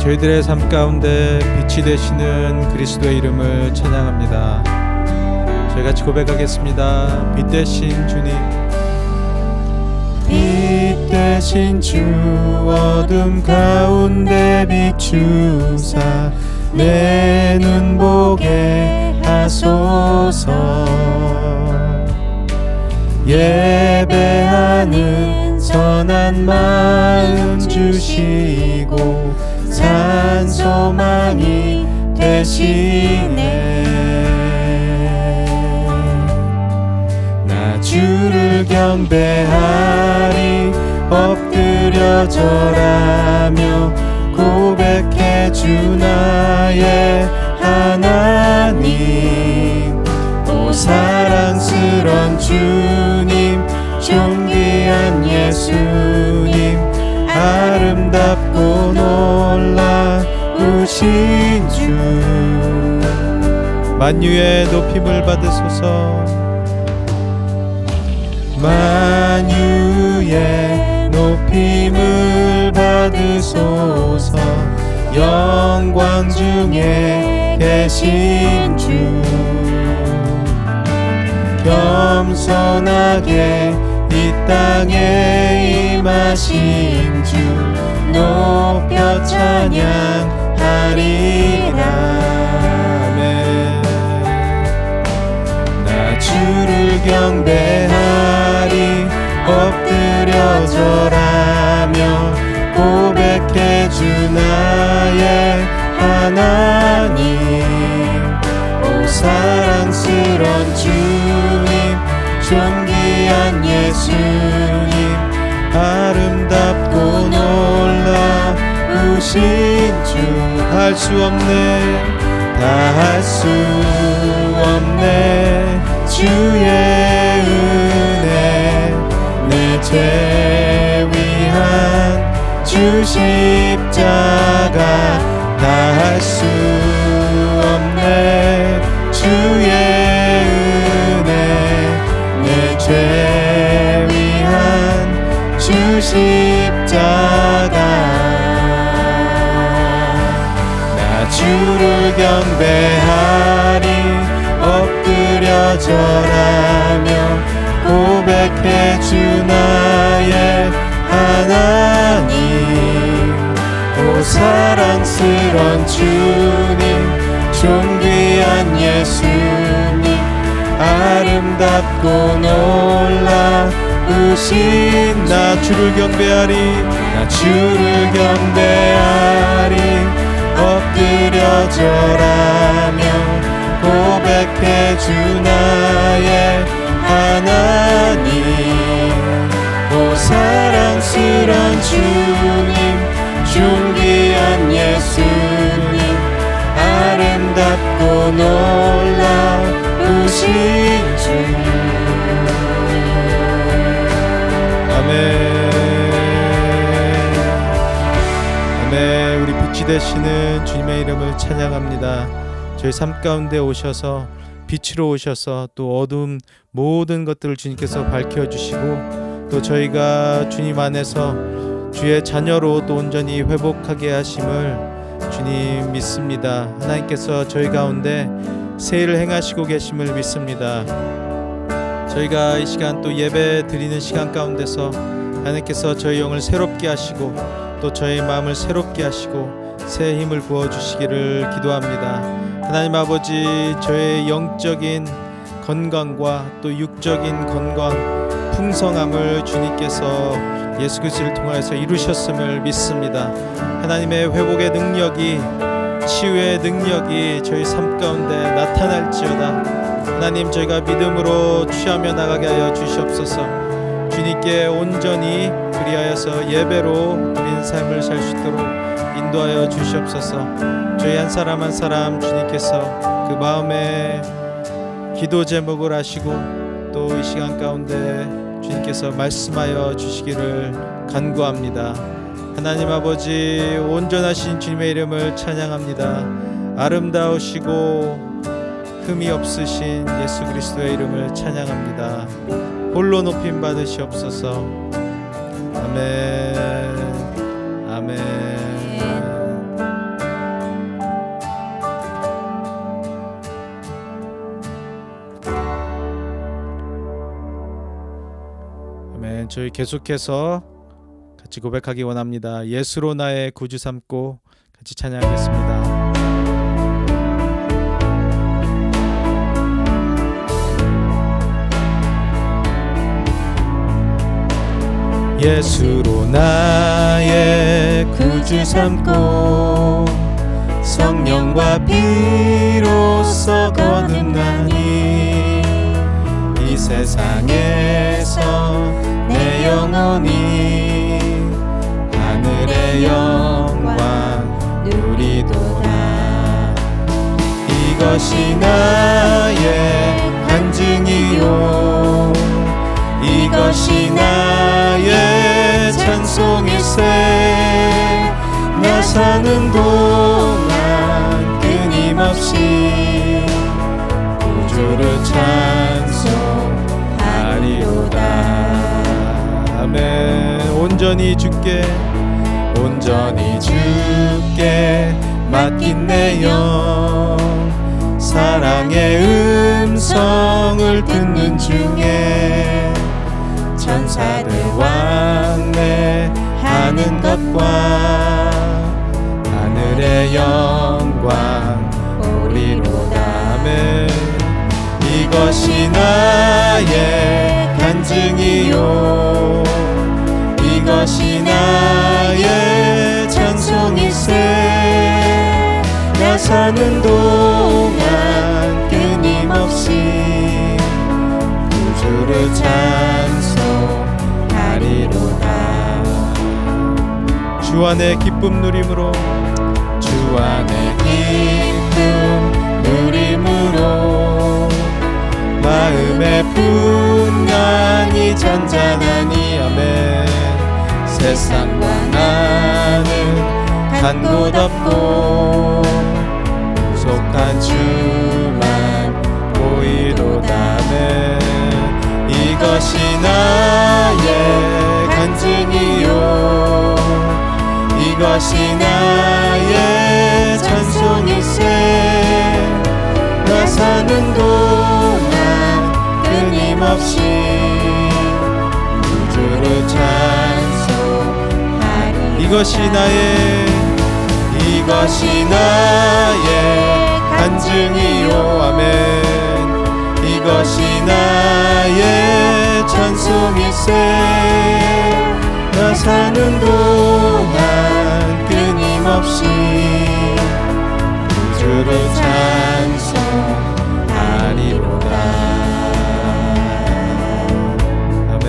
저희들의 삶 가운데 빛이 되시는 그리스도의 이름을 찬양합니다. 저희 같이 고백하겠습니다. 빛 되신 주님, 빛 되신 주 어둠 가운데 비추사 내 눈 보게 하소서. 예배하는 선한 마음 주시고 산 소망이 되시네. 나 주를 경배하리 엎드려 절하며 고백해 주 나의 하나님. 오 사랑스런 주님, 존귀한 예수님, 아름답고 놀라우신 주, 만유의 높임을 받으소서. 만유의 높임을 받으소서. 영광 중에 계신 주, 겸손하게 이 땅에 임하신 주 높여 찬양하리라. 아멘. 나 주를 경배하리 엎드려 절하며 고백해 주 나의 하나님. 오 사랑스런 주님, 존귀한 예수님, 아름답고 놀라우신 주, 다 할 수 없네, 다 할 수 없네. 주의 은혜 내 죄 위한 주 십자가, 다 할 수 없네. 주의 죄 위한 주 십자가. 나 주를 경배하리 엎드려 절하며 고백해 주 나의 하나님. 오 사랑스런 주님, 존귀한 예수님, 아름답고 놀라우신 나 주를 경배하리, 나 주를 경배하리 엎드려 절하며 고백해 주 나의 하나님. 오 사랑스런 주님, 존귀한 예수님, 아름답고 놀라우신 주. 아멘. 아멘. 우리 빛이 되시는 주님의 이름을 찬양합니다. 저희 삶 가운데 오셔서 빛으로 오셔서 또 어두운 모든 것들을 주님께서 밝혀주시고 또 저희가 주님 안에서 주의 자녀로 또 온전히 회복하게 하심을 주님 믿습니다. 하나님께서 저희 가운데 새 일을 행하시고 계심을 믿습니다. 저희가 이 시간 또 예배 드리는 시간 가운데서 하나님께서 저희 영을 새롭게 하시고 또 저희 마음을 새롭게 하시고 새 힘을 부어주시기를 기도합니다. 하나님 아버지, 저의 영적인 건강과 또 육적인 건강, 풍성함을 주님께서 예수 그리스도를 통하여서 이루셨음을 믿습니다. 하나님의 회복의 능력이, 치유의 능력이 저희 삶 가운데 나타날지어다. 하나님, 저희가 믿음으로 취하며 나가게 하여 주시옵소서. 주님께 온전히 그리하여서 예배로 드리는 삶을 살 수 있도록 인도하여 주시옵소서. 저희 한 사람 한 사람 주님께서 그 마음에 기도 제목을 아시고 또 이 시간 가운데 주님께서 말씀하여 주시기를 간구합니다. 하나님 아버지, 온전하신 주님의 이름을 찬양합니다. 아름다우시고 흠이 없으신 예수 그리스도의 이름을 찬양합니다. 홀로 높임 받으시옵소서. 아멘. 아멘. 저희 계속해서 같이 고백하기 원합니다. 예수로 나의 구주 삼고 같이 찬양하겠습니다. 예수로 나의 구주 삼고 성령과 피로써 거듭나니 이 세상에서 내 영혼이 하늘의 영광 누리도다. 이것이 나의 간증이요 이것이 나의 찬송일세. 나 사는 동안 끊임없이 구주를 찬송하리로다. 아멘. 온전히 주께 맡긴 내 영 사랑의 음성을 듣는 중에 천사들 왕래하는 것과 하늘의 영광 보리로다. 아멘. 이것이 나의 간증이요 이것이 나의 찬송일세. 나 사는 동안 끊임없이 구주를 찬송하리로다. 주 안에 기쁨 누림으로 주 안에 기쁨 누림으로 마음의 풍랑이 잔잔하니 아멘. 세상과 나는 간 곳 없고 속한 주만 보이로다. 아멘. 이것이 나의 간증이요 이것이 나의 찬송일세. 나 사는 동안 끊임없이 구주를 찬송하리. 이것이 나의 간증이요 아멘. 이것이 나의 찬송일세. 나 사는 동안 끊임없이 구주를 찬송하리로다. 아멘.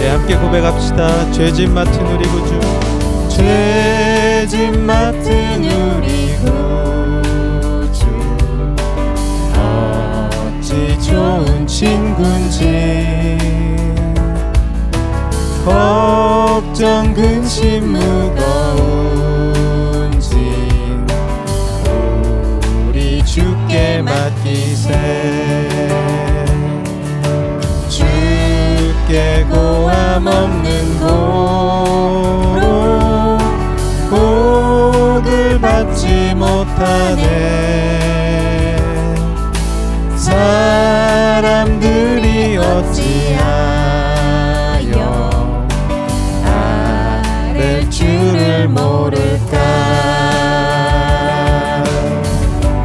함께 고백합시다. 죄짐 맡은 우리 구주 죄짐 맡은 우리 구주 어찌 좋은 친군지 걱정 근심 무거운지 우리 주께 맡기세. 주께 고함 없는 고로 복을 받지 못하네. 사람들이 어찌하여 아랠 줄을 모를까.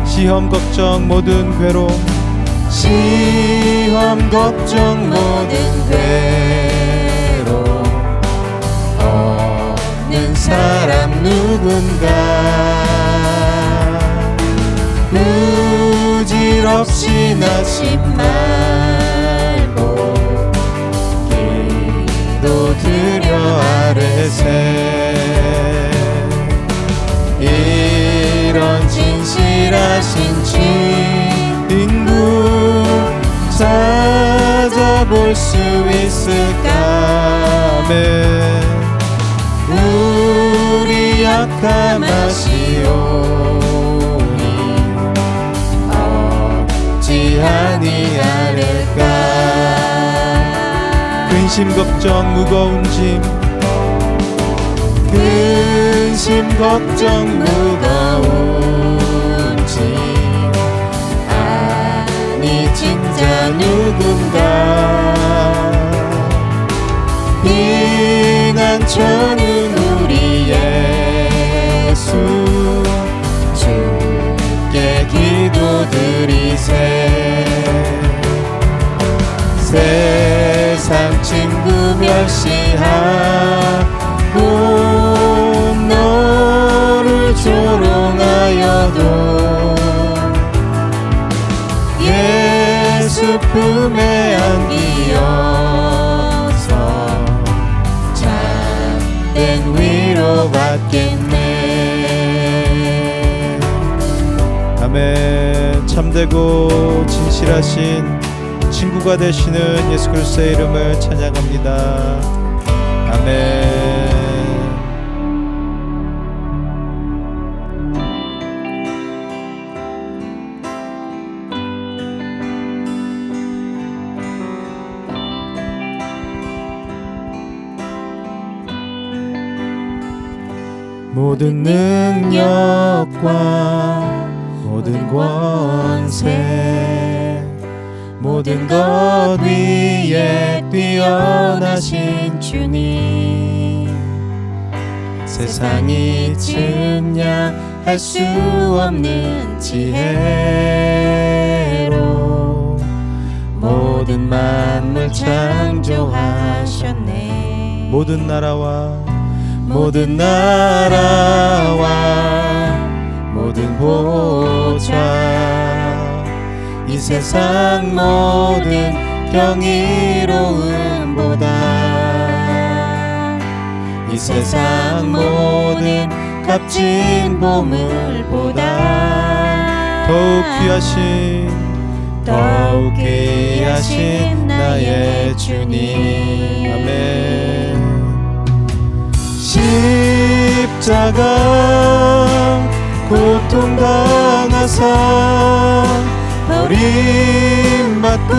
시험 걱정 모든 괴로움 시험 걱정 모든 괴로움 없는 사람 누군가. 부질없이 나심 말고 기도 드려 아뢰세. 이런 진실하신 주인구 찾아볼 수 있을까. 아멘. 우리 약함 아시오니 아니하를까. 근심 걱정 무거운 짐, 근심 걱정 무거운 짐, 아니 진짜 누군가 피난처는 우리 예수, 주께 기도드리세. 세상 친구 멸시하고 너를 조롱하여도 예수 품에 안기어서 참된 위로 받겠네. 아멘. 참되고 진실하신 친구가 되시는 예수 그리스도의 이름을 찬양합니다. 아멘. 모든 능력과 모든 권세, 모든 것 위에 뛰어나신 주님, 세상이 측량할 수 없는 지혜로 모든 만물 창조하셨네. 모든 나라와 모든 보좌, 이 세상 모든 경이로움보다, 이 세상 모든 값진 보물보다 더욱 귀하신 나의 주님. 아멘. 십자가 고통 당하사 버림받고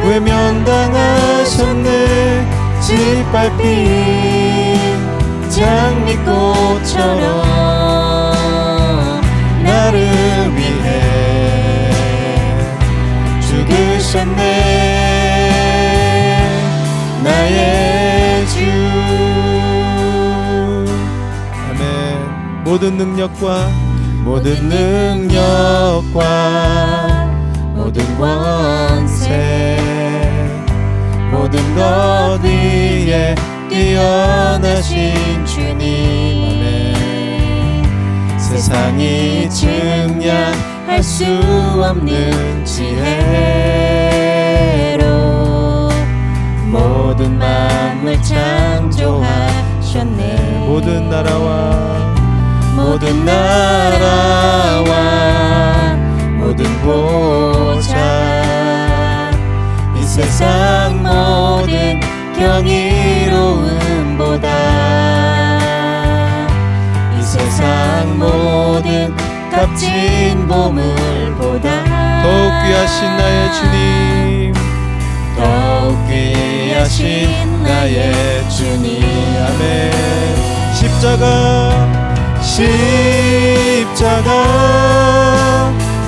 외면당하셨네. 짓밟힌 장미꽃처럼 나를 위해 죽으셨네. 나의 주. 아멘. 모든 능력과 모든 권세, 모든 것 위에 뛰어나신 주님. 아멘. 세상이 측량할 수 없는 지혜로 모든 만물 창조하셨네. 모든 나라와 모든 보좌, 이 세상 모든 경이로움보다, 이 세상 모든 값진 보물보다 더욱 귀하신 나의 주님, 더욱 귀하신 나의 주님. 아멘. 십자가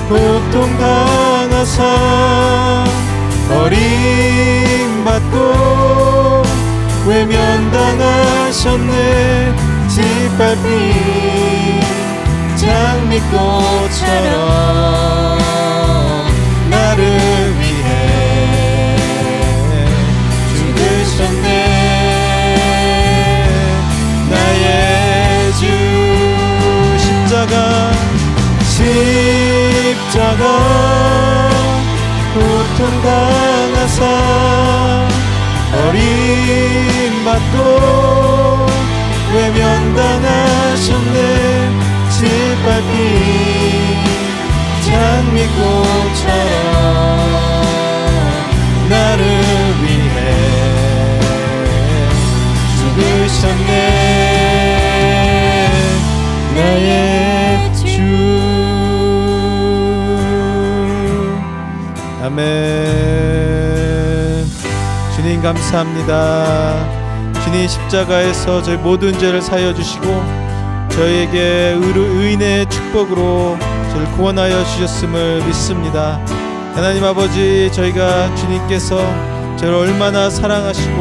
고통 당하사 버림받고 외면당하셨네. 짓밟힌 장미꽃처럼 나를 위해 죽으셨네. 나의 주. 십자가 고통 당하사 버림받고 외면당하셨네. 짓밟힌 장미꽃처럼 나를 위해 죽으셨네. 나의 주. 아멘. 주님 감사합니다. 주님 십자가에서 저희 모든 죄를 사여 주시고 저희에게 의인의 축복으로 저를 구원하여 주셨음을 믿습니다. 하나님 아버지, 저희가 주님께서 저를 얼마나 사랑하시고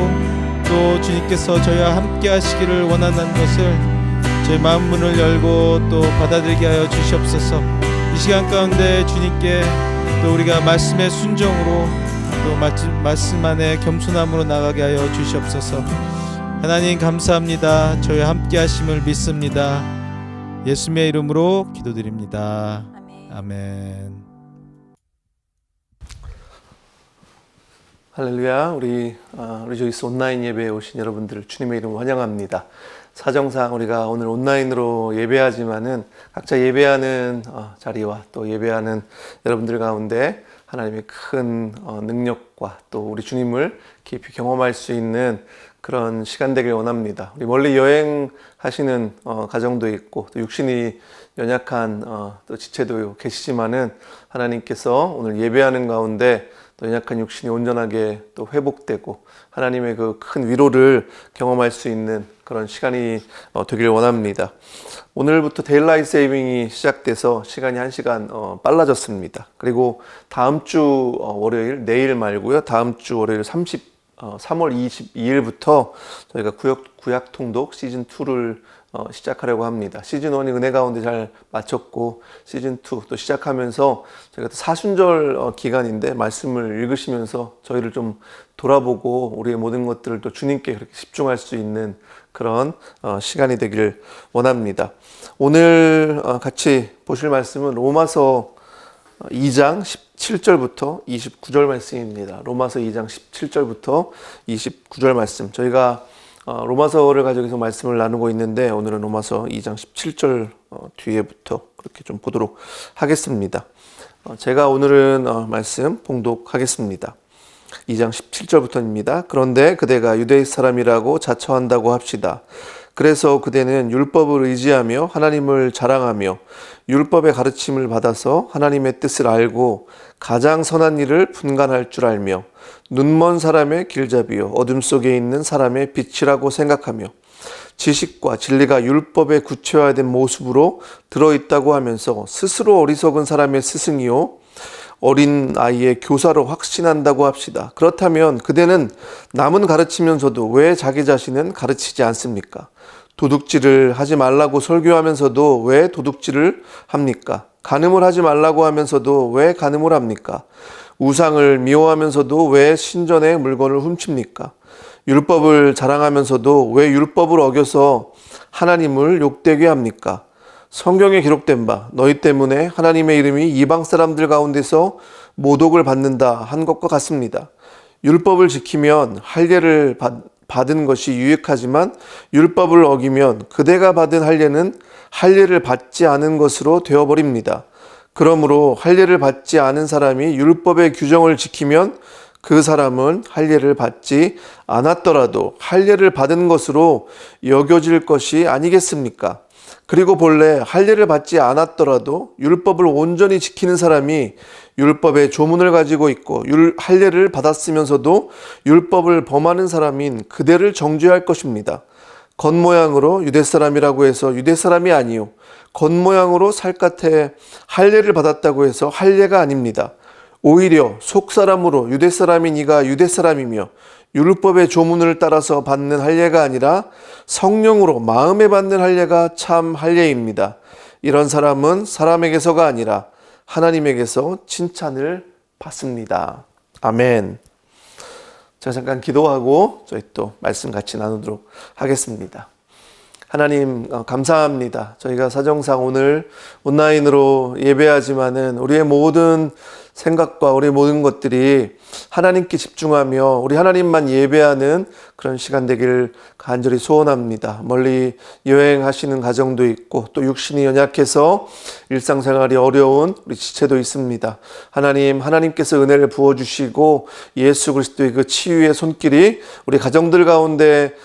또 주님께서 저희와 함께 하시기를 원하는 것을 저희 마음 문을 열고 또 받아들이게 하여 주시옵소서. 이 시간 가운데 주님께 또 우리가 말씀의 순종으로 또 말씀 안에 겸손함으로 나가게 하여 주시옵소서. 하나님 감사합니다. 저희와 함께 하심을 믿습니다. 예수님의 이름으로 기도드립니다. 아멘. 할렐루야. 우리 조이스 온라인 예배에 오신 여러분들을 주님의 이름으로 환영합니다. 사정상 우리가 오늘 온라인으로 예배하지만은 각자 예배하는 자리와 또 예배하는 여러분들 가운데 하나님의 큰 능력과 또 우리 주님을 깊이 경험할 수 있는 그런 시간 되길 원합니다. 우리 멀리 여행하시는 가정도 있고 또 육신이 연약한 또 지체도 계시지만은 하나님께서 오늘 예배하는 가운데 또 연약한 육신이 온전하게 또 회복되고 하나님의 그 큰 위로를 경험할 수 있는 그런 시간이 되길 원합니다. 오늘부터 데일라이트 세이빙이 시작돼서 시간이 1시간 빨라졌습니다. 그리고 다음 주 월요일, 내일 말고요. 다음 주 월요일 3월 22일부터 저희가 구약 통독 시즌 2를 시작하려고 합니다. 시즌 1이 은혜 가운데 잘 마쳤고 시즌 2 또 시작하면서 저희가 또 사순절 기간인데 말씀을 읽으시면서 저희를 좀 돌아보고 우리의 모든 것들을 또 주님께 그렇게 집중할 수 있는 그런 시간이 되길 원합니다. 오늘 같이 보실 말씀은 로마서 2장 17절부터 29절 말씀입니다. 로마서 2장 17절부터 29절 말씀. 저희가 로마서를 가지고 계속 말씀을 나누고 있는데 오늘은 로마서 2장 17절 뒤에부터 그렇게 좀 보도록 하겠습니다. 제가 오늘은 말씀 봉독하겠습니다. 2장 17절부터입니다. 그런데 그대가 유대 사람이라고 자처한다고 합시다. 그래서 그대는 율법을 의지하며 하나님을 자랑하며 율법의 가르침을 받아서 하나님의 뜻을 알고 가장 선한 일을 분간할 줄 알며 눈먼 사람의 길잡이요 어둠 속에 있는 사람의 빛이라고 생각하며 지식과 진리가 율법에 구체화된 모습으로 들어있다고 하면서 스스로 어리석은 사람의 스승이요 어린 아이의 교사로 확신한다고 합시다. 그렇다면 그대는 남은 가르치면서도 왜 자기 자신은 가르치지 않습니까? 도둑질을 하지 말라고 설교하면서도 왜 도둑질을 합니까? 간음을 하지 말라고 하면서도 왜 간음을 합니까? 우상을 미워하면서도 왜 신전의 물건을 훔칩니까? 율법을 자랑하면서도 왜 율법을 어겨서 하나님을 욕되게 합니까? 성경에 기록된 바 너희 때문에 하나님의 이름이 이방 사람들 가운데서 모독을 받는다 한 것과 같습니다. 율법을 지키면 할례를 받은 것이 유익하지만 율법을 어기면 그대가 받은 할례는 할례를 받지 않은 것으로 되어버립니다. 그러므로 할례를 받지 않은 사람이 율법의 규정을 지키면 그 사람은 할례를 받지 않았더라도 할례를 받은 것으로 여겨질 것이 아니겠습니까? 그리고 본래 할례를 받지 않았더라도 율법을 온전히 지키는 사람이 율법의 조문을 가지고 있고 할례를 받았으면서도 율법을 범하는 사람인 그대를 정죄할 것입니다. 겉모양으로 유대 사람이라고 해서 유대 사람이 아니요 겉모양으로 살갗에 할례를 받았다고 해서 할례가 아닙니다. 오히려 속사람으로 유대 사람인 이가 유대 사람이며 율법의 조문을 따라서 받는 할례가 아니라 성령으로 마음에 받는 할례가 참 할례입니다. 이런 사람은 사람에게서가 아니라 하나님에게서 칭찬을 받습니다. 아멘. 제가 잠깐 기도하고 저희 또 말씀 같이 나누도록 하겠습니다. 하나님 감사합니다. 저희가 사정상 오늘 온라인으로 예배하지만은 우리의 모든 생각과 우리의 모든 것들이 하나님께 집중하며 우리 하나님만 예배하는 그런 시간 되길 간절히 소원합니다. 멀리 여행하시는 가정도 있고 또 육신이 연약해서 일상생활이 어려운 우리 지체도 있습니다. 하나님께서 은혜를 부어주시고 예수 그리스도의 그 치유의 손길이 우리 가정들 가운데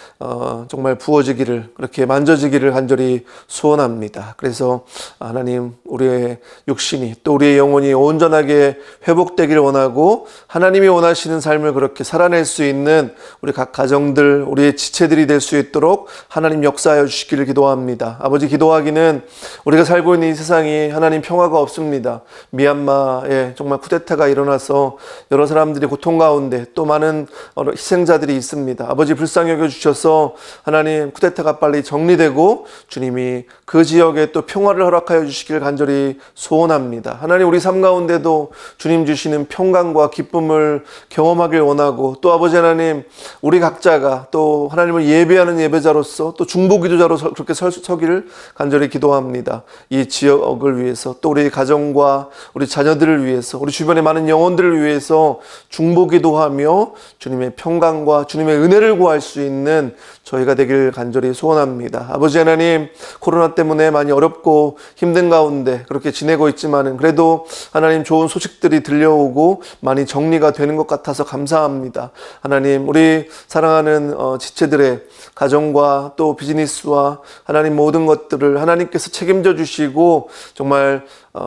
정말 부어지기를 그렇게 만져지기를 간절히 소원합니다. 그래서 하나님 우리의 육신이 또 우리의 영혼이 온전하게 회복되기를 원하고 하나님이 원하시는 삶을 그렇게 살아낼 수 있는 우리 각 가정들, 우리의 지체들이 될 수 있도록 하나님 역사하여 주시기를 기도합니다. 아버지, 기도하기는 우리가 살고 있는 이 세상이 하나님 평화가 없습니다. 미얀마에 정말 쿠데타가 일어나서 여러 사람들이 고통 가운데 또 많은 희생자들이 있습니다. 아버지, 불쌍히 여겨주셔서 하나님 쿠데타가 빨리 정리되고 주님이 그 지역에 또 평화를 허락하여 주시기를 간절히 소원합니다. 하나님, 우리 삶 가운데도 주님 주시는 평강과 기쁨을 경험하길 원하고 또 아버지 하나님, 우리 각자가 또 하나님을 예배하는 예배자로서 또 중보기도자로 그렇게 서기를 간절히 기도합니다. 이 지역을 위해서 또 우리 가정과 우리 자녀들을 위해서 우리 주변의 많은 영혼들을 위해서 중보기도하며 주님의 평강과 주님의 은혜를 구할 수 있는 저희가 되길 간절히 소원합니다. 아버지 하나님, 코로나 때문에 많이 어렵고 힘든 가운데 그렇게 지내고 있지만은 그래도 하나님 좋은 소식들이 들려오고 많이 정리가 되는 것 같아서 감사합니다. 하나님, 우리 사랑하는 지체들의 가정과 또 비즈니스와 하나님 모든 것들을 하나님께서 책임져 주시고 정말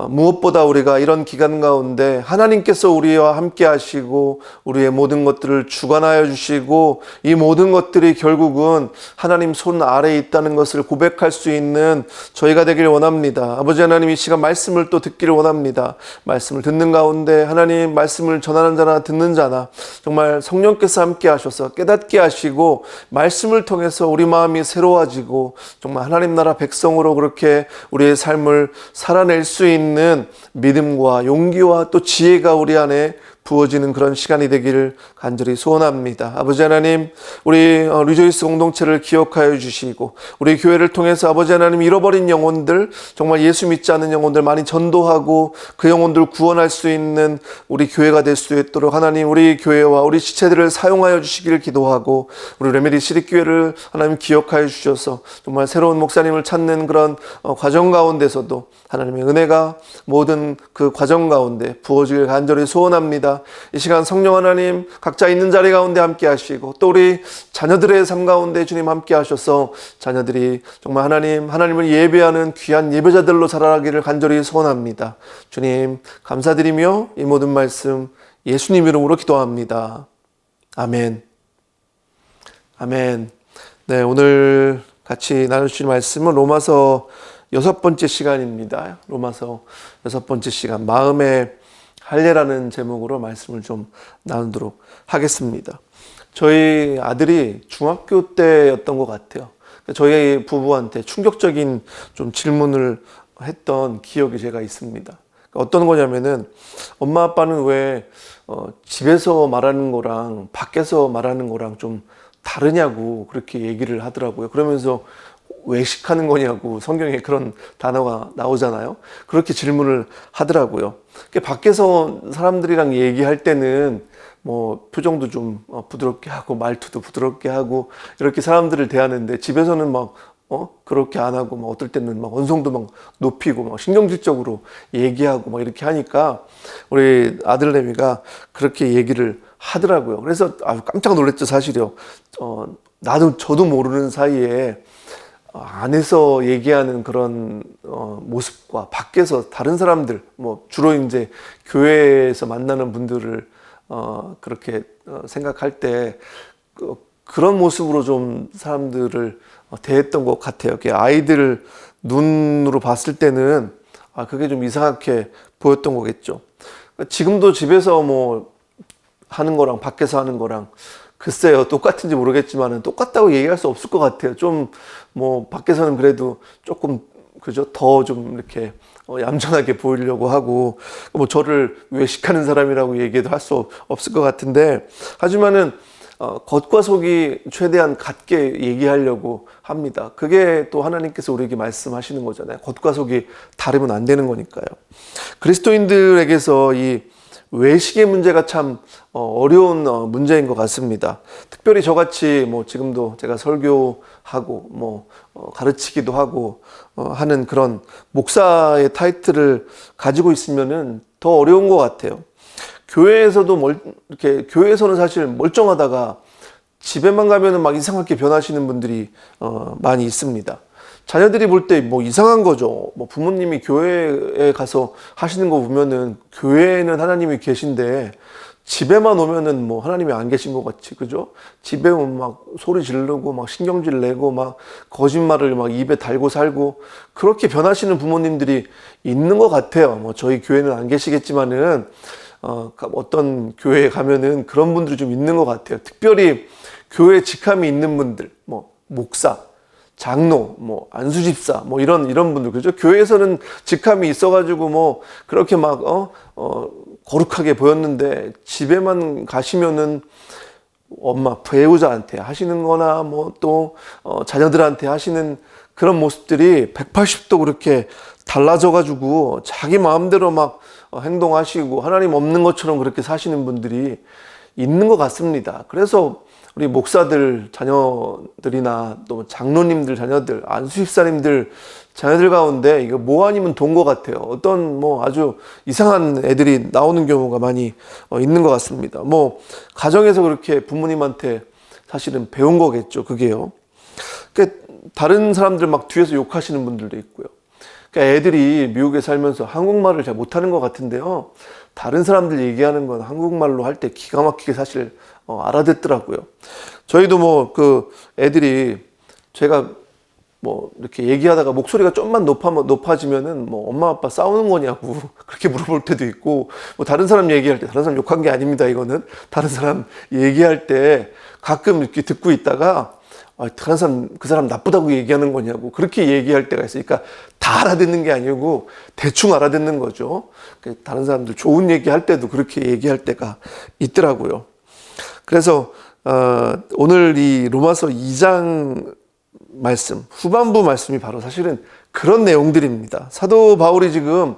무엇보다 우리가 이런 기간 가운데 하나님께서 우리와 함께 하시고 우리의 모든 것들을 주관하여 주시고 이 모든 것들이 결국은 하나님 손 아래에 있다는 것을 고백할 수 있는 저희가 되길 원합니다. 아버지 하나님, 이 시간 말씀을 또 듣기를 원합니다. 말씀을 듣는 가운데 하나님 말씀을 전하는 자나 듣는 자나 정말 성령께서 함께 하셔서 깨닫게 하시고 말씀을 통해서 우리 마음이 새로워지고 정말 하나님 나라 백성으로 그렇게 우리의 삶을 살아낼 수 있는 믿음과 용기와 또 지혜가 우리 안에 부어지는 그런 시간이 되기를 간절히 소원합니다. 아버지 하나님, 우리 리조이스 공동체를 기억하여 주시고 우리 교회를 통해서 아버지 하나님 잃어버린 영혼들, 정말 예수 믿지 않는 영혼들 많이 전도하고 그 영혼들 구원할 수 있는 우리 교회가 될 수 있도록 하나님 우리 교회와 우리 지체들을 사용하여 주시기를 기도하고 우리 레메디 시립교회를 하나님 기억하여 주셔서 정말 새로운 목사님을 찾는 그런 과정 가운데서도 하나님의 은혜가 모든 그 과정 가운데 부어지길 간절히 소원합니다. 이 시간 성령 하나님 각자 있는 자리 가운데 함께 하시고 또 우리 자녀들의 삶 가운데 주님 함께 하셔서 자녀들이 정말 하나님을 예배하는 귀한 예배자들로 자라기를 간절히 소원합니다. 주님 감사드리며 이 모든 말씀 예수님 이름으로 기도합니다. 아멘. 아멘. 네, 오늘 같이 나누실 말씀은 로마서 6번째 시간입니다. 로마서 6번째 시간, 마음의 할례라는 제목으로 말씀을 좀 나누도록 하겠습니다. 저희 아들이 중학교 때였던 것 같아요. 저희 부부한테 충격적인 좀 질문을 했던 기억이 제가 있습니다. 어떤 거냐면은 엄마 아빠는 왜 집에서 말하는 거랑 밖에서 말하는 거랑 좀 다르냐고 그렇게 얘기를 하더라고요. 그러면서 외식하는 거냐고 성경에 그런 단어가 나오잖아요. 그렇게 질문을 하더라고요. 밖에서 사람들이랑 얘기할 때는 뭐 표정도 좀 부드럽게 하고 말투도 부드럽게 하고 이렇게 사람들을 대하는데 집에서는 막 그렇게 안 하고 막 어떨 때는 막 언성도 막 높이고 막 신경질적으로 얘기하고 막 이렇게 하니까 우리 아들내미가 그렇게 얘기를 하더라고요. 그래서 아주 깜짝 놀랐죠, 사실요. 저도 모르는 사이에 안에서 얘기하는 그런 모습과 밖에서 다른 사람들, 뭐 주로 이제 교회에서 만나는 분들을 그렇게 생각할 때 그런 모습으로 좀 사람들을 대했던 것 같아요. 아이들 눈으로 봤을 때는 그게 좀 이상하게 보였던 거겠죠. 지금도 집에서 뭐 하는 거랑 밖에서 하는 거랑 글쎄요, 똑같은지 모르겠지만 똑같다고 얘기할 수 없을 것 같아요. 좀 뭐 밖에서는 그래도 조금 그죠, 더 좀 이렇게 얌전하게 보이려고 하고 뭐 저를 외식하는 사람이라고 얘기도 할 수 없을 것 같은데, 하지만은 겉과 속이 최대한 같게 얘기하려고 합니다. 그게 또 하나님께서 우리에게 말씀하시는 거잖아요. 겉과 속이 다르면 안 되는 거니까요. 그리스도인들에게서 이 외식의 문제가 참 어려운 문제인 것 같습니다. 특별히 저같이 뭐 지금도 제가 설교하고 뭐 가르치기도 하고 하는 그런 목사의 타이틀을 가지고 있으면은 더 어려운 것 같아요. 교회에서도 이렇게 교회에서는 사실 멀쩡하다가 집에만 가면은 막 이상하게 변하시는 분들이 많이 있습니다. 자녀들이 볼 때 뭐 이상한 거죠. 뭐 부모님이 교회에 가서 하시는 거 보면은 교회에는 하나님이 계신데 집에만 오면은 뭐 하나님이 안 계신 것 같이, 그죠? 집에 오면 막 소리 지르고 막 신경질 내고 막 거짓말을 막 입에 달고 살고 그렇게 변하시는 부모님들이 있는 것 같아요. 뭐 저희 교회는 안 계시겠지만은 어떤 교회에 가면은 그런 분들이 좀 있는 것 같아요. 특별히 교회 직함이 있는 분들, 뭐 목사, 장로, 뭐 안수집사, 뭐 이런 분들, 그죠? 교회에서는 직함이 있어가지고 뭐 그렇게 막 거룩하게 보였는데 집에만 가시면은 엄마 배우자한테 하시는거나 뭐 또 자녀들한테 하시는 그런 모습들이 180도 그렇게 달라져가지고 자기 마음대로 막 행동하시고 하나님 없는 것처럼 그렇게 사시는 분들이 있는 것 같습니다. 그래서 우리 목사들 자녀들이나 또 장로님들 자녀들, 안수집사님들 자녀들 가운데 이거 뭐 아니면 돈 것 같아요. 어떤 뭐 아주 이상한 애들이 나오는 경우가 많이 있는 것 같습니다. 뭐 가정에서 그렇게 부모님한테 사실은 배운 거겠죠. 그게요. 그러니까 다른 사람들 막 뒤에서 욕하시는 분들도 있고요. 그러니까 애들이 미국에 살면서 한국말을 잘 못하는 것 같은데요. 다른 사람들 얘기하는 건 한국말로 할 때 기가 막히게 사실 알아듣더라고요. 저희도 뭐 그 애들이 제가 뭐 이렇게 얘기하다가 목소리가 좀만 높아지면은 뭐 엄마 아빠 싸우는 거냐고 그렇게 물어볼 때도 있고, 뭐 다른 사람 얘기할 때, 다른 사람 욕한 게 아닙니다. 이거는 다른 사람 얘기할 때 가끔 이렇게 듣고 있다가 다른 사람, 그 사람 나쁘다고 얘기하는 거냐고 그렇게 얘기할 때가 있으니까 다 알아듣는 게 아니고 대충 알아듣는 거죠. 다른 사람들 좋은 얘기할 때도 그렇게 얘기할 때가 있더라고요. 그래서 오늘 이 로마서 2장 말씀, 후반부 말씀이 바로 사실은 그런 내용들입니다. 사도 바울이 지금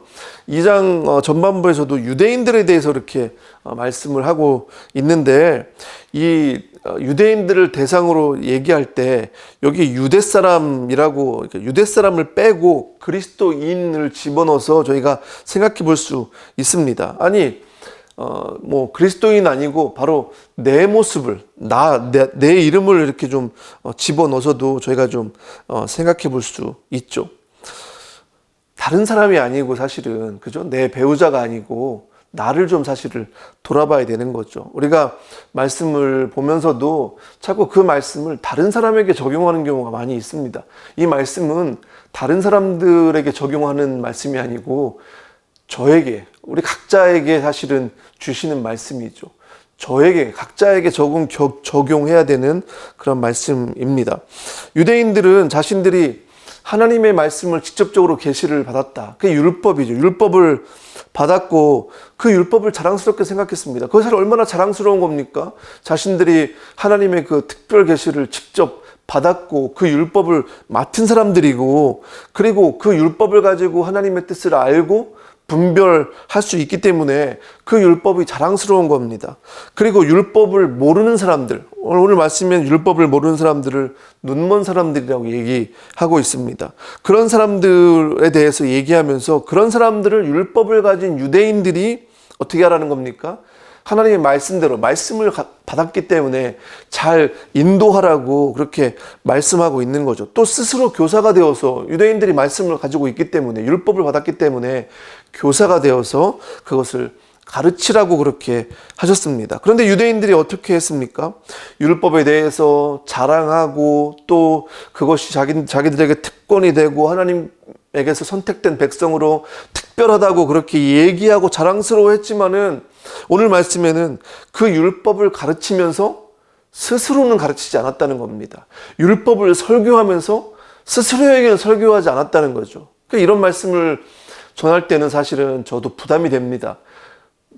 2장 전반부에서도 유대인들에 대해서 이렇게 말씀을 하고 있는데, 이 유대인들을 대상으로 얘기할 때 여기 유대 사람이라고, 유대 사람을 빼고 그리스도인을 집어넣어서 저희가 생각해 볼 수 있습니다. 아니 뭐 그리스도인 아니고 바로 내 모습을, 내 이름을 이렇게 좀 집어넣어서도 저희가 좀 생각해 볼 수 있죠. 다른 사람이 아니고 사실은, 그죠? 내 배우자가 아니고 나를 좀 사실을 돌아봐야 되는 거죠. 우리가 말씀을 보면서도 자꾸 그 말씀을 다른 사람에게 적용하는 경우가 많이 있습니다. 이 말씀은 다른 사람들에게 적용하는 말씀이 아니고 저에게, 우리 각자에게 사실은 주시는 말씀이죠. 저에게, 각자에게 적용해야 되는 그런 말씀입니다. 유대인들은 자신들이 하나님의 말씀을 직접적으로 계시를 받았다. 그게 율법이죠. 율법을 받았고 그 율법을 자랑스럽게 생각했습니다. 그것이 얼마나 자랑스러운 겁니까? 자신들이 하나님의 그 특별 계시를 직접 받았고 그 율법을 맡은 사람들이고, 그리고 그 율법을 가지고 하나님의 뜻을 알고 분별할 수 있기 때문에 그 율법이 자랑스러운 겁니다. 그리고 율법을 모르는 사람들, 오늘 말씀엔 율법을 모르는 사람들을 눈먼 사람들이라고 얘기하고 있습니다. 그런 사람들에 대해서 얘기하면서 그런 사람들을 율법을 가진 유대인들이 어떻게 하라는 겁니까? 하나님의 말씀대로 말씀을 받았기 때문에 잘 인도하라고 그렇게 말씀하고 있는 거죠. 또 스스로 교사가 되어서, 유대인들이 말씀을 가지고 있기 때문에, 율법을 받았기 때문에 교사가 되어서 그것을 가르치라고 그렇게 하셨습니다. 그런데 유대인들이 어떻게 했습니까? 율법에 대해서 자랑하고 또 그것이 자기들에게 특권이 되고 하나님에게서 선택된 백성으로 특별하다고 그렇게 얘기하고 자랑스러워했지만은, 오늘 말씀에는 그 율법을 가르치면서 스스로는 가르치지 않았다는 겁니다. 율법을 설교하면서 스스로에게는 설교하지 않았다는 거죠. 그러니까 이런 말씀을 전할 때는 사실은 저도 부담이 됩니다.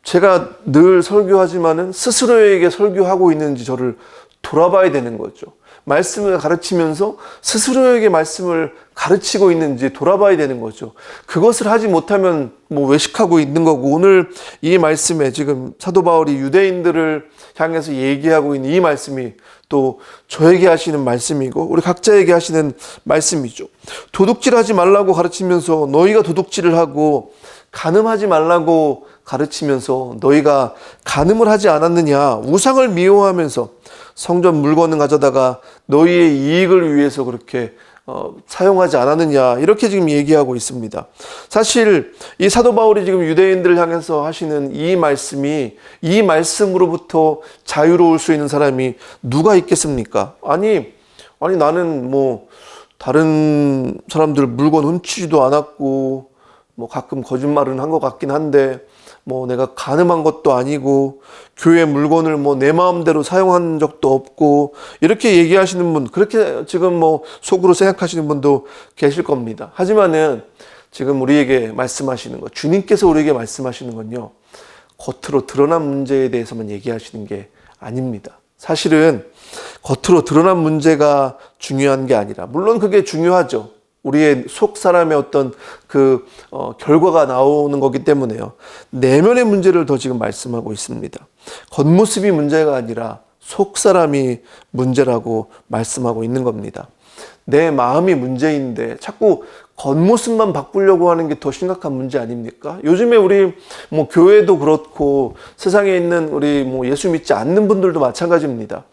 제가 늘 설교하지만은 스스로에게 설교하고 있는지 저를 돌아봐야 되는 거죠. 말씀을 가르치면서 스스로에게 말씀을 가르치고 있는지 돌아봐야 되는 거죠. 그것을 하지 못하면 뭐 외식하고 있는 거고, 오늘 이 말씀에 지금 사도 바울이 유대인들을 향해서 얘기하고 있는 이 말씀이 또 저에게 하시는 말씀이고 우리 각자에게 하시는 말씀이죠. 도둑질하지 말라고 가르치면서 너희가 도둑질을 하고, 간음하지 말라고 가르치면서 너희가 간음을 하지 않았느냐, 우상을 미워하면서 성전 물건을 가져다가 너희의 이익을 위해서 그렇게 사용하지 않았느냐 이렇게 지금 얘기하고 있습니다. 사실 이 사도 바울이 지금 유대인들을 향해서 하시는 이 말씀이 이 말씀으로부터 자유로울 수 있는 사람이 누가 있겠습니까? 아니 나는 뭐 다른 사람들 물건 훔치지도 않았고 뭐 가끔 거짓말은 한 것 같긴 한데 뭐 내가 간음한 것도 아니고 교회 물건을 뭐 내 마음대로 사용한 적도 없고 이렇게 얘기하시는 분, 그렇게 지금 뭐 속으로 생각하시는 분도 계실 겁니다. 하지만은 지금 우리에게 말씀하시는 것, 주님께서 우리에게 말씀하시는 건요, 겉으로 드러난 문제에 대해서만 얘기하시는 게 아닙니다. 사실은 겉으로 드러난 문제가 중요한 게 아니라, 물론 그게 중요하죠. 우리의 속 사람의 어떤 결과가 나오는 거기 때문에요. 내면의 문제를 더 지금 말씀하고 있습니다. 겉모습이 문제가 아니라 속 사람이 문제라고 말씀하고 있는 겁니다. 내 마음이 문제인데 자꾸 겉모습만 바꾸려고 하는 게 더 심각한 문제 아닙니까? 요즘에 우리 뭐 교회도 그렇고 세상에 있는 우리 뭐 예수 믿지 않는 분들도 마찬가지입니다.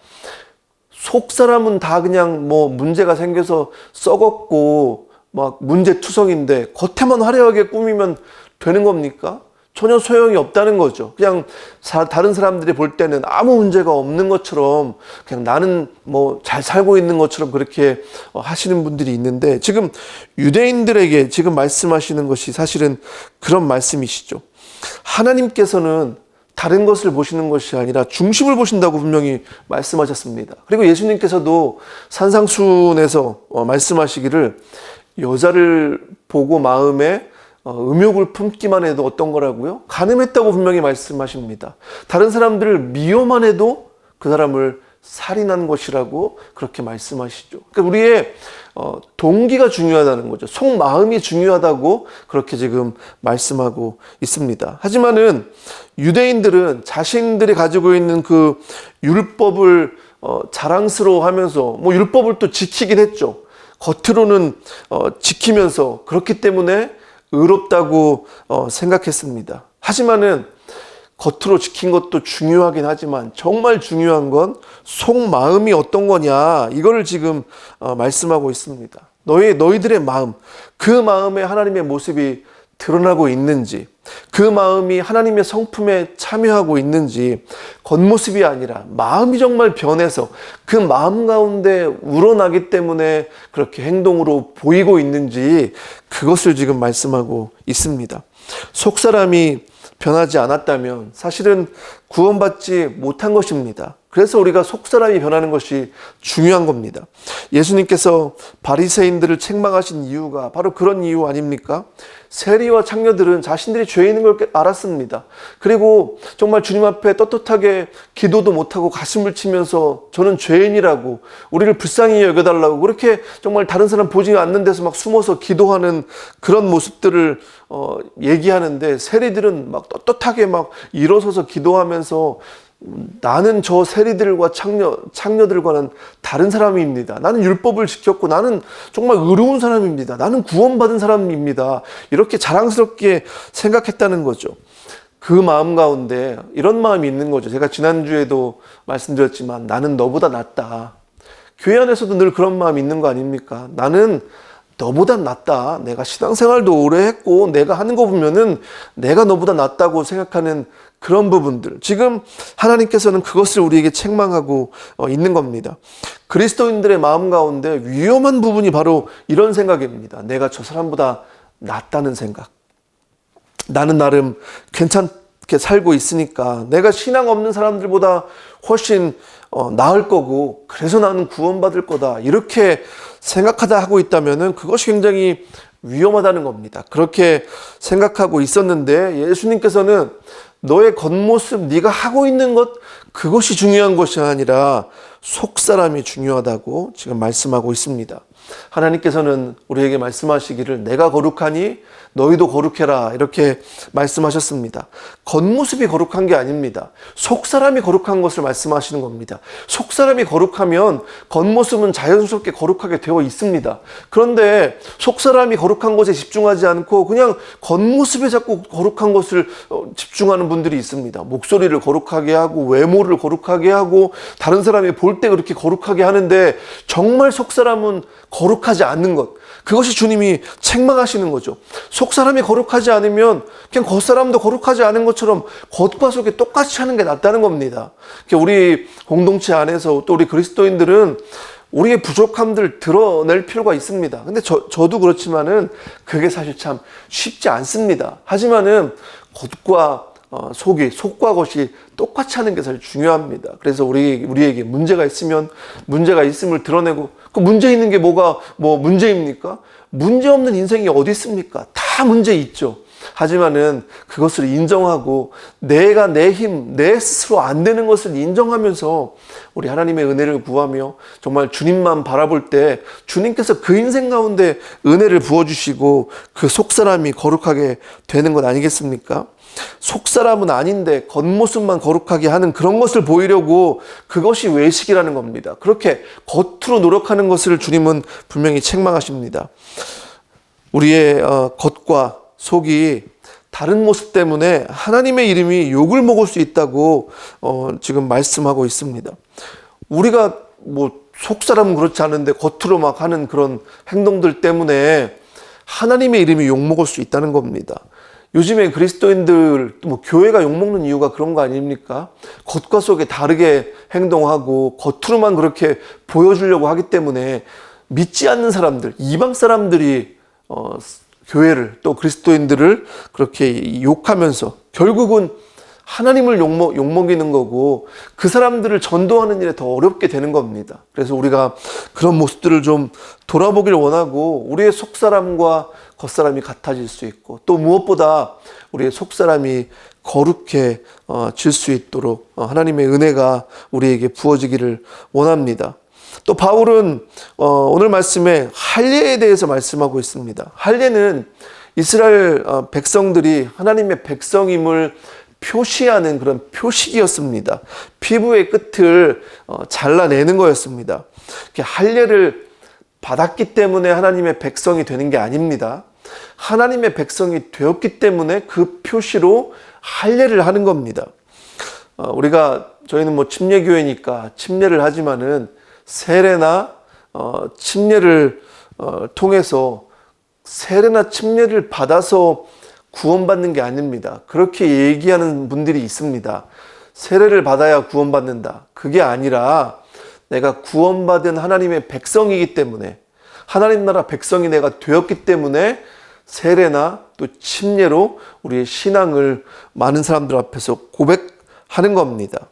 속 사람은 다 그냥 뭐 문제가 생겨서 썩었고 막 문제투성인데 겉에만 화려하게 꾸미면 되는 겁니까? 전혀 소용이 없다는 거죠. 그냥 다른 사람들이 볼 때는 아무 문제가 없는 것처럼 그냥 나는 뭐 잘 살고 있는 것처럼 그렇게 하시는 분들이 있는데, 지금 유대인들에게 지금 말씀하시는 것이 사실은 그런 말씀이시죠. 하나님께서는 다른 것을 보시는 것이 아니라 중심을 보신다고 분명히 말씀하셨습니다. 그리고 예수님께서도 산상순에서 말씀하시기를 여자를 보고 마음에 음욕을 품기만 해도 어떤 거라고요? 간음했다고 분명히 말씀하십니다. 다른 사람들을 미워만 해도 그 사람을 살인한 것이라고 그렇게 말씀하시죠. 그러니까 우리의 동기가 중요하다는 거죠. 속마음이 중요하다고 그렇게 지금 말씀하고 있습니다. 하지만은 유대인들은 자신들이 가지고 있는 그 율법을 자랑스러워하면서 뭐 율법을 또 지키긴 했죠. 겉으로는 지키면서 그렇기 때문에 의롭다고 생각했습니다. 하지만은 겉으로 지킨 것도 중요하긴 하지만 정말 중요한 건 속마음이 어떤 거냐, 이거를 지금 말씀하고 있습니다. 너희들의 마음, 그 마음에 하나님의 모습이 드러나고 있는지, 그 마음이 하나님의 성품에 참여하고 있는지, 겉모습이 아니라 마음이 정말 변해서 그 마음 가운데 우러나기 때문에 그렇게 행동으로 보이고 있는지, 그것을 지금 말씀하고 있습니다. 속사람이 변하지 않았다면 사실은 구원받지 못한 것입니다. 그래서 우리가 속사람이 변하는 것이 중요한 겁니다. 예수님께서 바리새인들을 책망하신 이유가 바로 그런 이유 아닙니까? 세리와 창녀들은 자신들이 죄인인 걸 알았습니다. 그리고 정말 주님 앞에 떳떳하게 기도도 못하고 가슴을 치면서 저는 죄인이라고, 우리를 불쌍히 여겨달라고 그렇게 정말 다른 사람 보지 않는 데서 막 숨어서 기도하는 그런 모습들을 얘기하는데, 세리들은 막 떳떳하게 막 일어서서 기도하면서 나는 저 세리들과 창녀들과는 다른 사람입니다. 나는 율법을 지켰고 나는 정말 의로운 사람입니다. 나는 구원받은 사람입니다. 이렇게 자랑스럽게 생각했다는 거죠. 그 마음 가운데 이런 마음이 있는 거죠. 제가 지난주에도 말씀드렸지만 나는 너보다 낫다. 교회 안에서도 늘 그런 마음이 있는 거 아닙니까? 나는 너보다 낫다. 내가 신앙생활도 오래 했고 내가 하는 거 보면은 내가 너보다 낫다고 생각하는 그런 부분들. 지금 하나님께서는 그것을 우리에게 책망하고 있는 겁니다. 그리스도인들의 마음 가운데 위험한 부분이 바로 이런 생각입니다. 내가 저 사람보다 낫다는 생각. 나는 나름 괜찮게 살고 있으니까 내가 신앙 없는 사람들보다 훨씬 나을 거고 그래서 나는 구원받을 거다. 이렇게 생각하다 하고 있다면은 그것이 굉장히 위험하다는 겁니다. 그렇게 생각하고 있었는데 예수님께서는 너의 겉모습, 네가 하고 있는 것, 그것이 중요한 것이 아니라 속사람이 중요하다고 지금 말씀하고 있습니다. 하나님께서는 우리에게 말씀하시기를 내가 거룩하니 너희도 거룩해라 이렇게 말씀하셨습니다. 겉모습이 거룩한 게 아닙니다. 속사람이 거룩한 것을 말씀하시는 겁니다. 속사람이 거룩하면 겉모습은 자연스럽게 거룩하게 되어 있습니다. 그런데 속사람이 거룩한 것에 집중하지 않고 그냥 겉모습에 자꾸 거룩한 것을 집중하는 분들이 있습니다. 목소리를 거룩하게 하고 외모를 거룩하게 하고 다른 사람이 볼 때 그렇게 거룩하게 하는데 정말 속사람은 거룩하지 않는 것, 그것이 주님이 책망하시는 거죠. 속사람이 거룩하지 않으면 그냥 겉사람도 거룩하지 않은 것처럼 겉과 속이 똑같이 하는 게 낫다는 겁니다. 우리 공동체 안에서 또 우리 그리스도인들은 우리의 부족함들 드러낼 필요가 있습니다. 근데 저도 그렇지만은 그게 사실 참 쉽지 않습니다. 하지만은 겉과 속과 겉이 똑같이 하는 게 사실 중요합니다. 그래서 우리에게 문제가 있으면 문제가 있음을 드러내고, 그 문제 있는 게 뭐가 문제입니까? 문제 없는 인생이 어디 있습니까? 다 문제 있죠. 하지만은 그것을 인정하고 내가 내 힘, 내 스스로 안 되는 것을 인정하면서 우리 하나님의 은혜를 구하며 정말 주님만 바라볼 때 주님께서 그 인생 가운데 은혜를 부어주시고 그 속사람이 거룩하게 되는 것 아니겠습니까? 속사람은 아닌데 겉모습만 거룩하게 하는 그런 것을 보이려고, 그것이 외식이라는 겁니다. 그렇게 겉으로 노력하는 것을 주님은 분명히 책망하십니다. 우리의 겉과 속이 다른 모습 때문에 하나님의 이름이 욕을 먹을 수 있다고 지금 말씀하고 있습니다. 우리가 속사람은 그렇지 않은데 겉으로 막 하는 그런 행동들 때문에 하나님의 이름이 욕 먹을 수 있다는 겁니다. 요즘에 그리스도인들 교회가 욕먹는 이유가 그런 거 아닙니까? 겉과 속에 다르게 행동하고 겉으로만 그렇게 보여주려고 하기 때문에 믿지 않는 사람들, 이방 사람들이 교회를 또 그리스도인들을 그렇게 욕하면서 결국은 하나님을 욕먹이는 거고 그 사람들을 전도하는 일에 더 어렵게 되는 겁니다. 그래서 우리가 그런 모습들을 좀 돌아보길 원하고 우리의 속사람과 겉사람이 같아질 수 있고 또 무엇보다 우리의 속사람이 거룩해질 수 있도록 하나님의 은혜가 우리에게 부어지기를 원합니다. 또 바울은 오늘 말씀에 할례에 대해서 말씀하고 있습니다. 할례는 이스라엘 백성들이 하나님의 백성임을 표시하는 그런 표식이었습니다. 피부의 끝을 잘라내는 거였습니다. 할례를 받았기 때문에 하나님의 백성이 되는 게 아닙니다. 하나님의 백성이 되었기 때문에 그 표시로 할례를 하는 겁니다. 저희는 침례교회니까 침례를 하지만은 세례나 침례를 통해서 세례나 침례를 받아서 구원받는 게 아닙니다. 그렇게 얘기하는 분들이 있습니다. 세례를 받아야 구원받는다. 그게 아니라 내가 구원받은 하나님의 백성이기 때문에, 하나님 나라 백성이 내가 되었기 때문에 세례나 또 침례로 우리의 신앙을 많은 사람들 앞에서 고백하는 겁니다.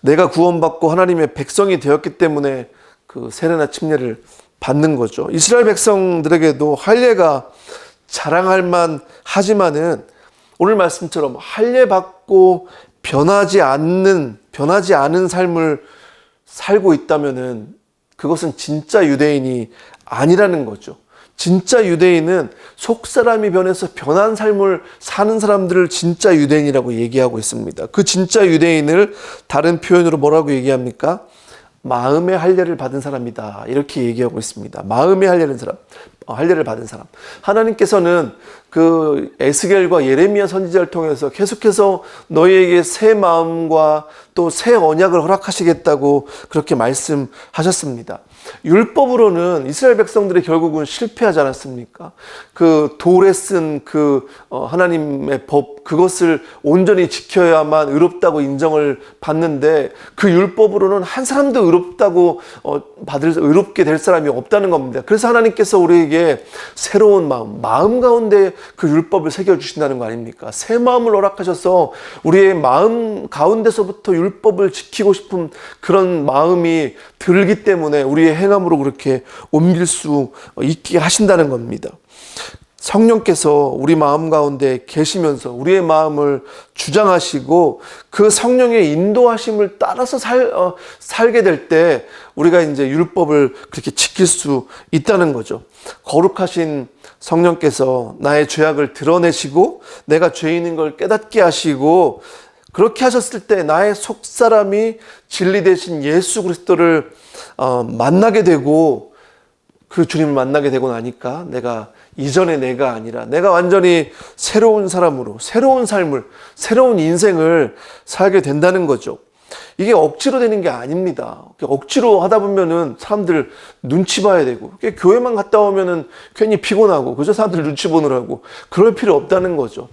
내가 구원받고 하나님의 백성이 되었기 때문에 그 세례나 침례를 받는 거죠. 이스라엘 백성들에게도 할례가 자랑할 만 하지만은 오늘 말씀처럼 할례 받고 변하지 않은 삶을 살고 있다면은 그것은 진짜 유대인이 아니라는 거죠. 진짜 유대인은 속사람이 변해서 변한 삶을 사는 사람들을 진짜 유대인이라고 얘기하고 있습니다. 그 진짜 유대인을 다른 표현으로 뭐라고 얘기합니까? 마음의 할례를 받은 사람이다. 이렇게 얘기하고 있습니다. 마음의 할례를 받은 사람. 하나님께서는 그 에스겔과 예레미야 선지자를 통해서 계속해서 너희에게 새 마음과 또 새 언약을 허락하시겠다고 그렇게 말씀하셨습니다. 율법으로는 이스라엘 백성들이 결국은 실패하지 않았습니까? 그 돌에 쓴 하나님의 법, 그것을 온전히 지켜야만 의롭다고 인정을 받는데 그 율법으로는 한 사람도 의롭게 될 사람이 없다는 겁니다. 그래서 하나님께서 우리에게 새로운 마음 가운데 그 율법을 새겨주신다는 거 아닙니까? 새 마음을 허락하셔서 우리의 마음 가운데서부터 율법을 지키고 싶은 그런 마음이 들기 때문에 우리의 행함으로 그렇게 옮길 수 있게 하신다는 겁니다. 성령께서 우리 마음 가운데 계시면서 우리의 마음을 주장하시고 그 성령의 인도하심을 따라서 살게 될 때 우리가 이제 율법을 그렇게 지킬 수 있다는 거죠. 거룩하신 성령께서 나의 죄악을 드러내시고 내가 죄인인 걸 깨닫게 하시고 그렇게 하셨을 때 나의 속사람이 진리 되신 예수 그리스도를 만나게 되고 그 주님을 만나게 되고 나니까 내가 이전의 내가 아니라 내가 완전히 새로운 사람으로 새로운 삶을 새로운 인생을 살게 된다는 거죠. 이게 억지로 되는 게 아닙니다. 억지로 하다 보면은 사람들 눈치 봐야 되고 교회만 갔다 오면은 괜히 피곤하고 그저 사람들 눈치 보느라고 그럴 필요 없다는 거죠.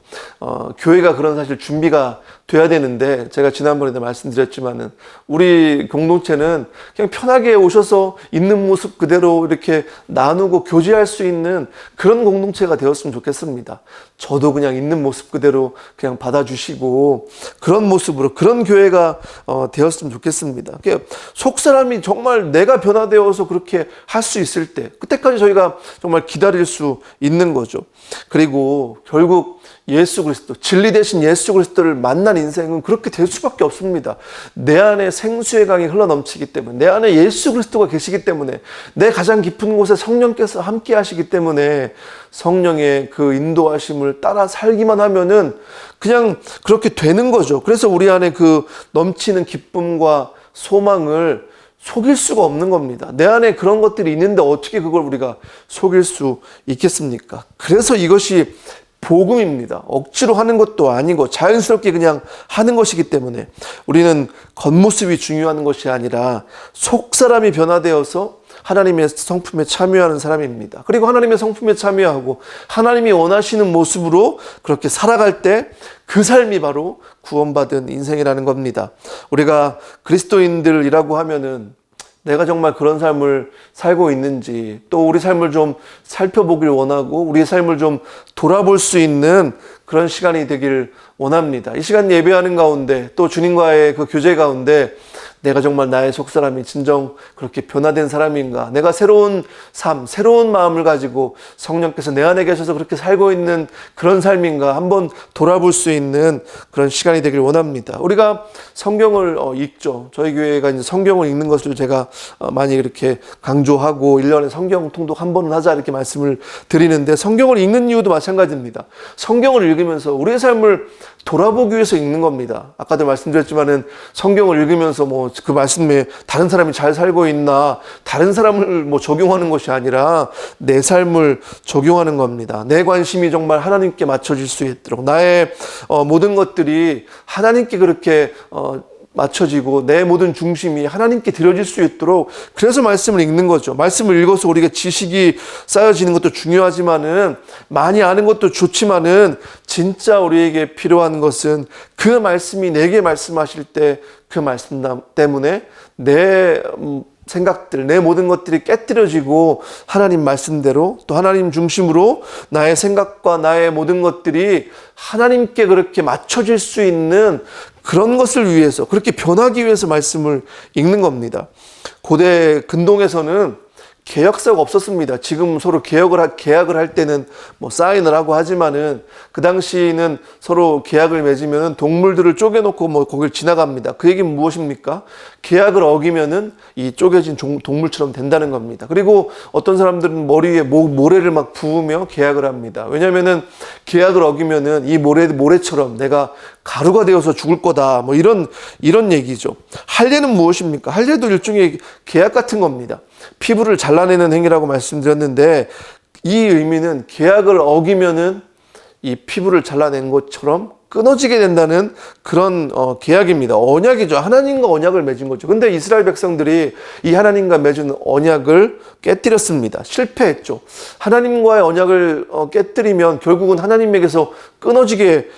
교회가 그런 사실 준비가 돼야 되는데 제가 지난번에도 말씀드렸지만은 우리 공동체는 그냥 편하게 오셔서 있는 모습 그대로 이렇게 나누고 교제할 수 있는 그런 공동체가 되었으면 좋겠습니다. 저도 그냥 있는 모습 그대로 그냥 받아주시고 그런 모습으로 그런 교회가 되었으면 좋겠습니다. 속사람이 정말 내가 변화되어서 그렇게 할 수 있을 때 그때까지 저희가 정말 기다릴 수 있는 거죠. 그리고 결국 예수 그리스도, 진리 되신 예수 그리스도를 만난 인생은 그렇게 될 수밖에 없습니다. 내 안에 생수의 강이 흘러넘치기 때문에, 내 안에 예수 그리스도가 계시기 때문에, 내 가장 깊은 곳에 성령께서 함께 하시기 때문에 성령의 그 인도하심을 따라 살기만 하면은 그냥 그렇게 되는 거죠. 그래서 우리 안에 그 넘치는 기쁨과 소망을 속일 수가 없는 겁니다. 내 안에 그런 것들이 있는데 어떻게 그걸 우리가 속일 수 있겠습니까? 그래서 이것이 복음입니다. 억지로 하는 것도 아니고 자연스럽게 그냥 하는 것이기 때문에 우리는 겉모습이 중요한 것이 아니라 속사람이 변화되어서 하나님의 성품에 참여하는 사람입니다. 그리고 하나님의 성품에 참여하고 하나님이 원하시는 모습으로 그렇게 살아갈 때 그 삶이 바로 구원받은 인생이라는 겁니다. 우리가 그리스도인들이라고 하면은 내가 정말 그런 삶을 살고 있는지 또 우리 삶을 좀 살펴보길 원하고 우리의 삶을 좀 돌아볼 수 있는 그런 시간이 되길 원합니다. 이 시간 예배하는 가운데 또 주님과의 그 교제 가운데 내가 정말 나의 속사람이 진정 그렇게 변화된 사람인가, 내가 새로운 삶, 새로운 마음을 가지고 성령께서 내 안에 계셔서 그렇게 살고 있는 그런 삶인가 한번 돌아볼 수 있는 그런 시간이 되길 원합니다. 우리가 성경을 읽죠. 저희 교회가 이제 성경을 읽는 것을 제가 많이 이렇게 강조하고 1년에 성경 통독 한 번은 하자 이렇게 말씀을 드리는데 성경을 읽는 이유도 마찬가지입니다. 성경을 읽으면서 우리의 삶을 돌아보기 위해서 읽는 겁니다. 아까도 말씀드렸지만은 성경을 읽으면서 뭐 그 말씀에 다른 사람이 잘 살고 있나, 다른 사람을 뭐 적용하는 것이 아니라 내 삶을 적용하는 겁니다. 내 관심이 정말 하나님께 맞춰질 수 있도록 나의 모든 것들이 하나님께 그렇게 맞춰지고 내 모든 중심이 하나님께 드려질 수 있도록 그래서 말씀을 읽는 거죠. 말씀을 읽어서 우리가 지식이 쌓여지는 것도 중요하지만은 많이 아는 것도 좋지만은 진짜 우리에게 필요한 것은 그 말씀이 내게 말씀하실 때 그 말씀 때문에 내 생각들, 내 모든 것들이 깨뜨려지고 하나님 말씀대로 또 하나님 중심으로 나의 생각과 나의 모든 것들이 하나님께 그렇게 맞춰질 수 있는 그런 것을 위해서 그렇게 변하기 위해서 말씀을 읽는 겁니다. 고대 근동에서는 계약서가 없었습니다. 지금 서로 계약을 할 때는 뭐 사인을 하고 하지만은 그 당시는 서로 계약을 맺으면은 동물들을 쪼개놓고 뭐 거길 지나갑니다. 그 얘기는 무엇입니까? 계약을 어기면은 이 쪼개진 동물처럼 된다는 겁니다. 그리고 어떤 사람들은 머리에 모래를 막 부으며 계약을 합니다. 왜냐면은 계약을 어기면은 이 모래처럼 내가 가루가 되어서 죽을 거다. 뭐 이런 얘기죠. 할례는 무엇입니까? 할례도 일종의 계약 같은 겁니다. 피부를 잘라내는 행위라고 말씀드렸는데 이 의미는 계약을 어기면은 이 피부를 잘라낸 것처럼 끊어지게 된다는 그런 계약입니다. 언약이죠. 하나님과 언약을 맺은 거죠. 근데 이스라엘 백성들이 이 하나님과 맺은 언약을 깨뜨렸습니다. 실패했죠. 하나님과의 언약을 깨뜨리면 결국은 하나님에게서 끊어지게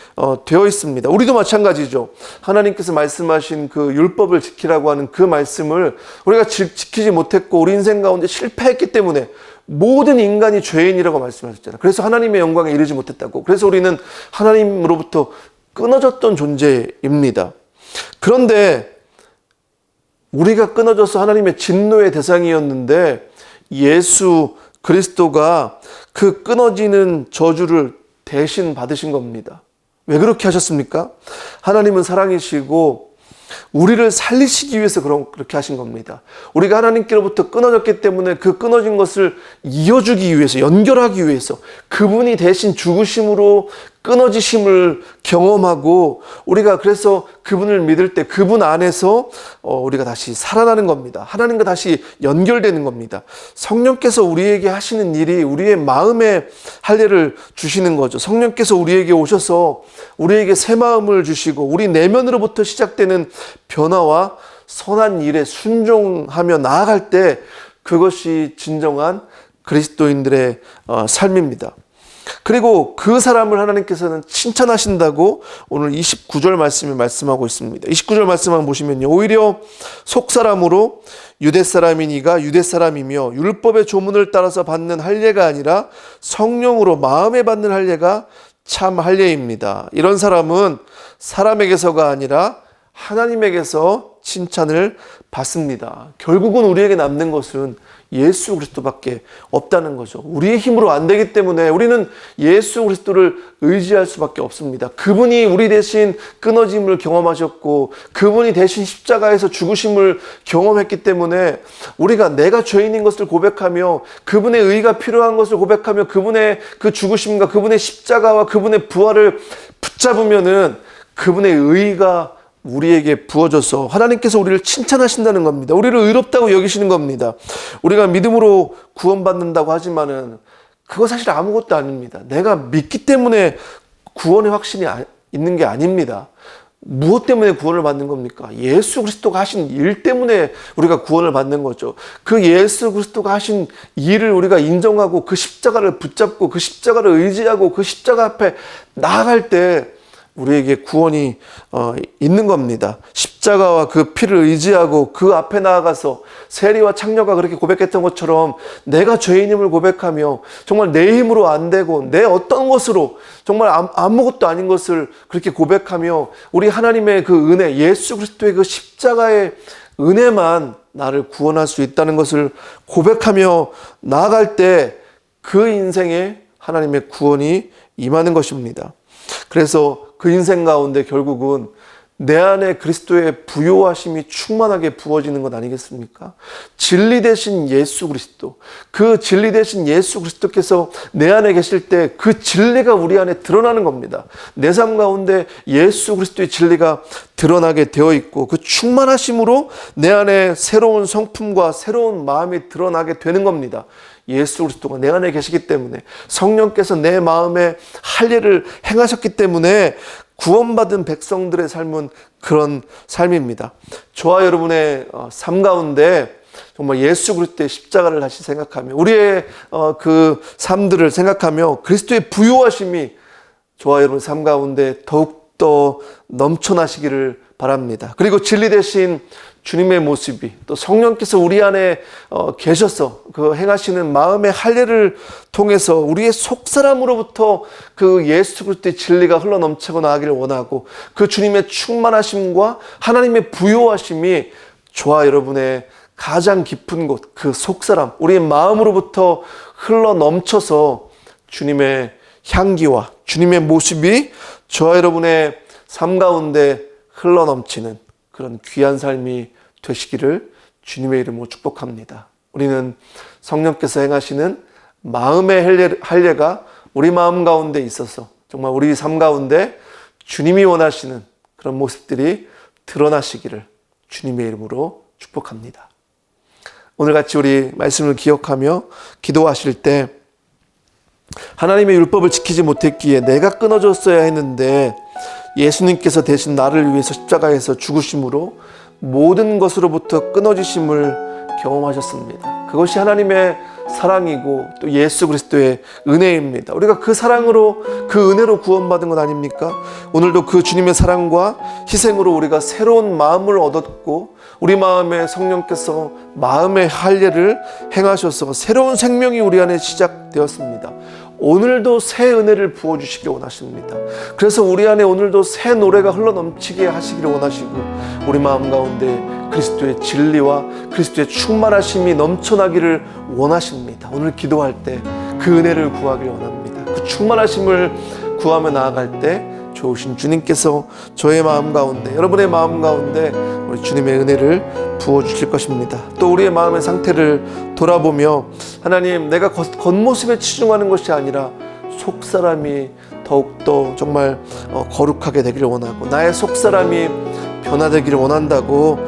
되어 있습니다. 우리도 마찬가지죠. 하나님께서 말씀하신 그 율법을 지키라고 하는 그 말씀을 우리가 지키지 못했고 우리 인생 가운데 실패했기 때문에 모든 인간이 죄인이라고 말씀하셨잖아요. 그래서 하나님의 영광에 이르지 못했다고. 그래서 우리는 하나님으로부터 끊어졌던 존재입니다. 그런데 우리가 끊어져서 하나님의 진노의 대상이었는데 예수 그리스도가 그 끊어지는 저주를 대신 받으신 겁니다. 왜 그렇게 하셨습니까? 하나님은 사랑이시고 우리를 살리시기 위해서 그렇게 하신 겁니다. 우리가 하나님께로부터 끊어졌기 때문에 그 끊어진 것을 이어주기 위해서, 연결하기 위해서 그분이 대신 죽으심으로 끊어지심을 경험하고, 우리가 그래서 그분을 믿을 때 그분 안에서 우리가 다시 살아나는 겁니다. 하나님과 다시 연결되는 겁니다. 성령께서 우리에게 하시는 일이 우리의 마음에 할례를 주시는 거죠. 성령께서 우리에게 오셔서 우리에게 새 마음을 주시고 우리 내면으로부터 시작되는 변화와 선한 일에 순종하며 나아갈 때 그것이 진정한 그리스도인들의 삶입니다. 그리고 그 사람을 하나님께서는 칭찬하신다고 오늘 29절 말씀에 말씀하고 있습니다. 29절 말씀 한번 보시면요, 오히려 속사람으로 유대사람이니가 유대사람이며 율법의 조문을 따라서 받는 할례가 아니라 성령으로 마음에 받는 할례가 참 할례입니다. 이런 사람은 사람에게서가 아니라 하나님에게서 칭찬을 받습니다. 결국은 우리에게 남는 것은 예수 그리스도밖에 없다는 거죠. 우리의 힘으로 안 되기 때문에 우리는 예수 그리스도를 의지할 수밖에 없습니다. 그분이 우리 대신 끊어짐을 경험하셨고 그분이 대신 십자가에서 죽으심을 경험했기 때문에 우리가 내가 죄인인 것을 고백하며 그분의 의가 필요한 것을 고백하며 그분의 그 죽으심과 그분의 십자가와 그분의 부활을 붙잡으면은 그분의 의가 우리에게 부어져서 하나님께서 우리를 칭찬하신다는 겁니다. 우리를 의롭다고 여기시는 겁니다. 우리가 믿음으로 구원받는다고 하지만은 그거 사실 아무것도 아닙니다. 내가 믿기 때문에 구원의 확신이 있는 게 아닙니다. 무엇 때문에 구원을 받는 겁니까? 예수 그리스도가 하신 일 때문에 우리가 구원을 받는 거죠. 그 예수 그리스도가 하신 일을 우리가 인정하고 그 십자가를 붙잡고 그 십자가를 의지하고 그 십자가 앞에 나아갈 때 우리에게 구원이 있는 겁니다. 십자가와 그 피를 의지하고 그 앞에 나아가서 세리와 창녀가 그렇게 고백했던 것처럼 내가 죄인임을 고백하며 정말 내 힘으로 안 되고 내 어떤 것으로 정말 아무것도 아닌 것을 그렇게 고백하며 우리 하나님의 그 은혜, 예수 그리스도의 그 십자가의 은혜만 나를 구원할 수 있다는 것을 고백하며 나아갈 때 그 인생에 하나님의 구원이 임하는 것입니다. 그래서 그 인생 가운데 결국은 내 안에 그리스도의 부요하심이 충만하게 부어지는 것 아니겠습니까? 진리 되신 예수 그리스도, 그 진리 되신 예수 그리스도께서 내 안에 계실 때 그 진리가 우리 안에 드러나는 겁니다. 내 삶 가운데 예수 그리스도의 진리가 드러나게 되어 있고 그 충만하심으로 내 안에 새로운 성품과 새로운 마음이 드러나게 되는 겁니다. 예수 그리스도가 내 안에 계시기 때문에, 성령께서 내 마음에 할례를 행하셨기 때문에 구원받은 백성들의 삶은 그런 삶입니다. 저와 여러분의 삶 가운데 정말 예수 그리스도의 십자가를 다시 생각하며 우리의 그 삶들을 생각하며 그리스도의 부요하심이 저와 여러분의 삶 가운데 더욱더 넘쳐나시기를 바랍니다. 그리고 진리 대신 주님의 모습이 또 성령께서 우리 안에 계셔서 그 행하시는 마음의 할례를 통해서 우리의 속사람으로부터 그 예수 그리스도의 진리가 흘러넘치고 나가기를 원하고 그 주님의 충만하심과 하나님의 부요하심이 저와 여러분의 가장 깊은 곳, 그 속사람, 우리의 마음으로부터 흘러넘쳐서 주님의 향기와 주님의 모습이 저와 여러분의 삶 가운데 흘러넘치는 그런 귀한 삶이 되시기를 주님의 이름으로 축복합니다. 우리는 성령께서 행하시는 마음의 할례가 우리 마음 가운데 있어서 정말 우리 삶 가운데 주님이 원하시는 그런 모습들이 드러나시기를 주님의 이름으로 축복합니다. 오늘 같이 우리 말씀을 기억하며 기도하실 때 하나님의 율법을 지키지 못했기에 내가 끊어졌어야 했는데 예수님께서 대신 나를 위해서 십자가에서 죽으심으로 모든 것으로부터 끊어지심을 경험하셨습니다. 그것이 하나님의 사랑이고 또 예수 그리스도의 은혜입니다. 우리가 그 사랑으로 그 은혜로 구원받은 것 아닙니까? 오늘도 그 주님의 사랑과 희생으로 우리가 새로운 마음을 얻었고 우리 마음에 성령께서 마음의 할례를 행하셔서 새로운 생명이 우리 안에 시작되었습니다. 오늘도 새 은혜를 부어주시기 원하십니다. 그래서 우리 안에 오늘도 새 노래가 흘러넘치게 하시기를 원하시고 우리 마음 가운데 그리스도의 진리와 그리스도의 충만하심이 넘쳐나기를 원하십니다. 오늘 기도할 때 그 은혜를 구하길 원합니다. 그 충만하심을 구하며 나아갈 때 좋으신 주님께서 저의 마음 가운데, 여러분의 마음 가운데 우리 주님의 은혜를 부어주실 것입니다. 또 우리의 마음의 상태를 돌아보며 하나님, 내가 겉모습에 치중하는 것이 아니라 속사람이 더욱더 정말 거룩하게 되기를 원하고, 나의 속사람이 변화되기를 원한다고,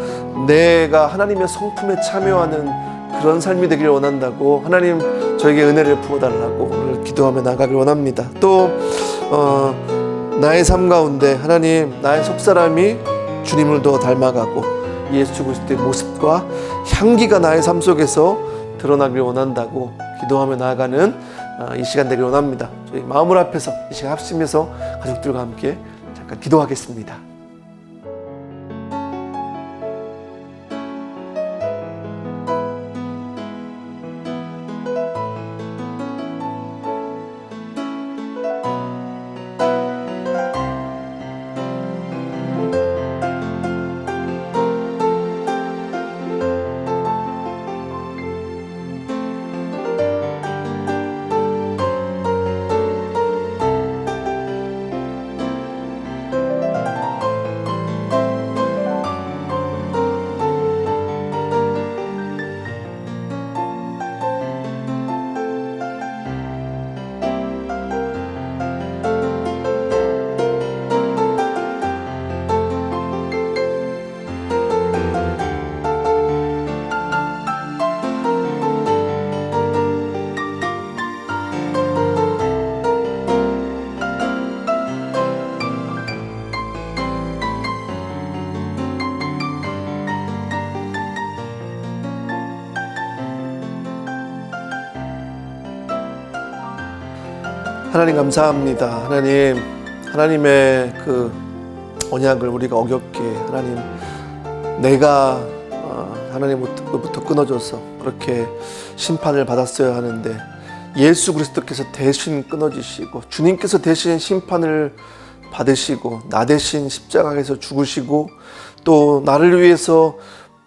내가 하나님의 성품에 참여하는 그런 삶이 되기를 원한다고 하나님 저에게 은혜를 부어달라고 오늘 기도하며 나가길 원합니다. 또 나의 삶 가운데 하나님, 나의 속사람이 주님을 더 닮아가고 예수 그리스도의 모습과 향기가 나의 삶 속에서 드러나길 원한다고 기도하며 나아가는 이 시간 되길 원합니다. 저희 마음을 합해서 이 시간 합심해서 가족들과 함께 잠깐 기도하겠습니다. 하나님 감사합니다. 하나님의 그 언약을 우리가 어겼기에 하나님, 내가 하나님으로부터 끊어져서 그렇게 심판을 받았어야 하는데 예수 그리스도께서 대신 끊어지시고 주님께서 대신 심판을 받으시고 나 대신 십자가에서 죽으시고 또 나를 위해서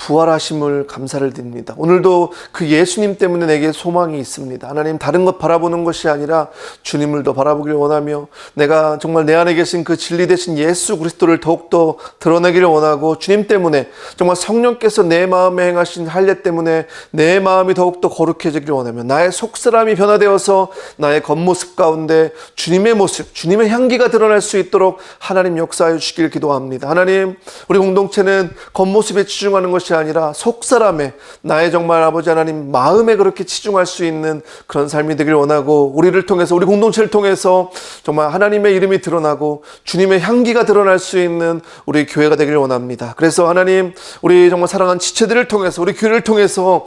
부활하심을 감사를 드립니다. 오늘도 그 예수님 때문에 내게 소망이 있습니다. 하나님, 다른 것 바라보는 것이 아니라 주님을 더 바라보기를 원하며 내가 정말 내 안에 계신 그 진리 되신 예수 그리스도를 더욱더 드러내기를 원하고, 주님 때문에 정말 성령께서 내 마음에 행하신 할례 때문에 내 마음이 더욱더 거룩해지기를 원하며 나의 속사람이 변화되어서 나의 겉모습 가운데 주님의 모습, 주님의 향기가 드러날 수 있도록 하나님 역사하여 주시길 기도합니다. 하나님, 우리 공동체는 겉모습에 치중하는 것이 아니라 속사람에, 나의 정말 아버지 하나님 마음에 그렇게 치중할 수 있는 그런 삶이 되길 원하고, 우리를 통해서, 우리 공동체를 통해서 정말 하나님의 이름이 드러나고 주님의 향기가 드러날 수 있는 우리 교회가 되길 원합니다. 그래서 하나님, 우리 정말 사랑하는 지체들을 통해서, 우리 교회를 통해서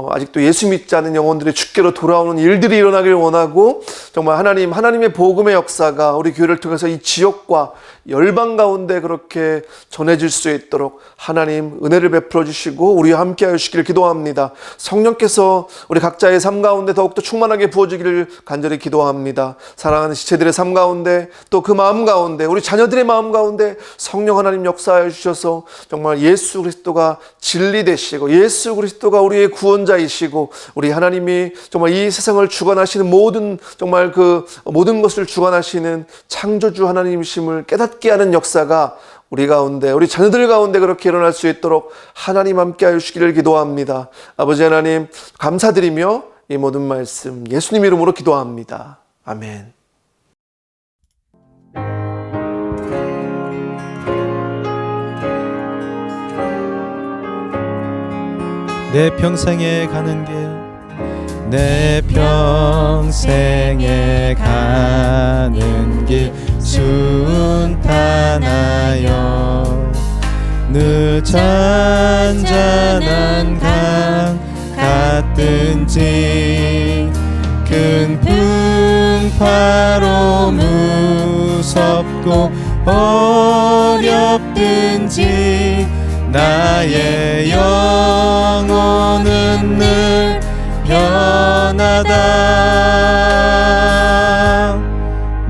아직도 예수 믿지 않는 영혼들이 주께로 돌아오는 일들이 일어나길 원하고, 정말 하나님의 복음의 역사가 우리 교회를 통해서 이 지역과 열방 가운데 그렇게 전해질 수 있도록 하나님 은혜를 베풀어 주시고 우리와 함께 하여 주시기를 기도합니다. 성령께서 우리 각자의 삶 가운데 더욱더 충만하게 부어주기를 간절히 기도합니다. 사랑하는 지체들의 삶 가운데, 또 그 마음 가운데, 우리 자녀들의 마음 가운데 성령 하나님 역사하여 주셔서 정말 예수 그리스도가 진리 되시고 예수 그리스도가 우리의 구원자이시고 우리 하나님이 정말 이 세상을 주관하시는 모든, 정말 그 모든 것을 주관하시는 창조주 하나님이심을 깨닫게 하는 역사가 우리 가운데, 우리 자녀들 가운데 그렇게 일어날 수 있도록 하나님 함께 하여 주시기를 기도합니다. 아버지 하나님, 감사드리며 이 모든 말씀 예수님 이름으로 기도합니다. 아멘. 내 평생에 가는 길, 내 평생에 가는 길 순탄하여 늘 잔잔한 강 같든지 큰 풍파로 무섭고 어렵든지 나의 영혼은 늘 편하다.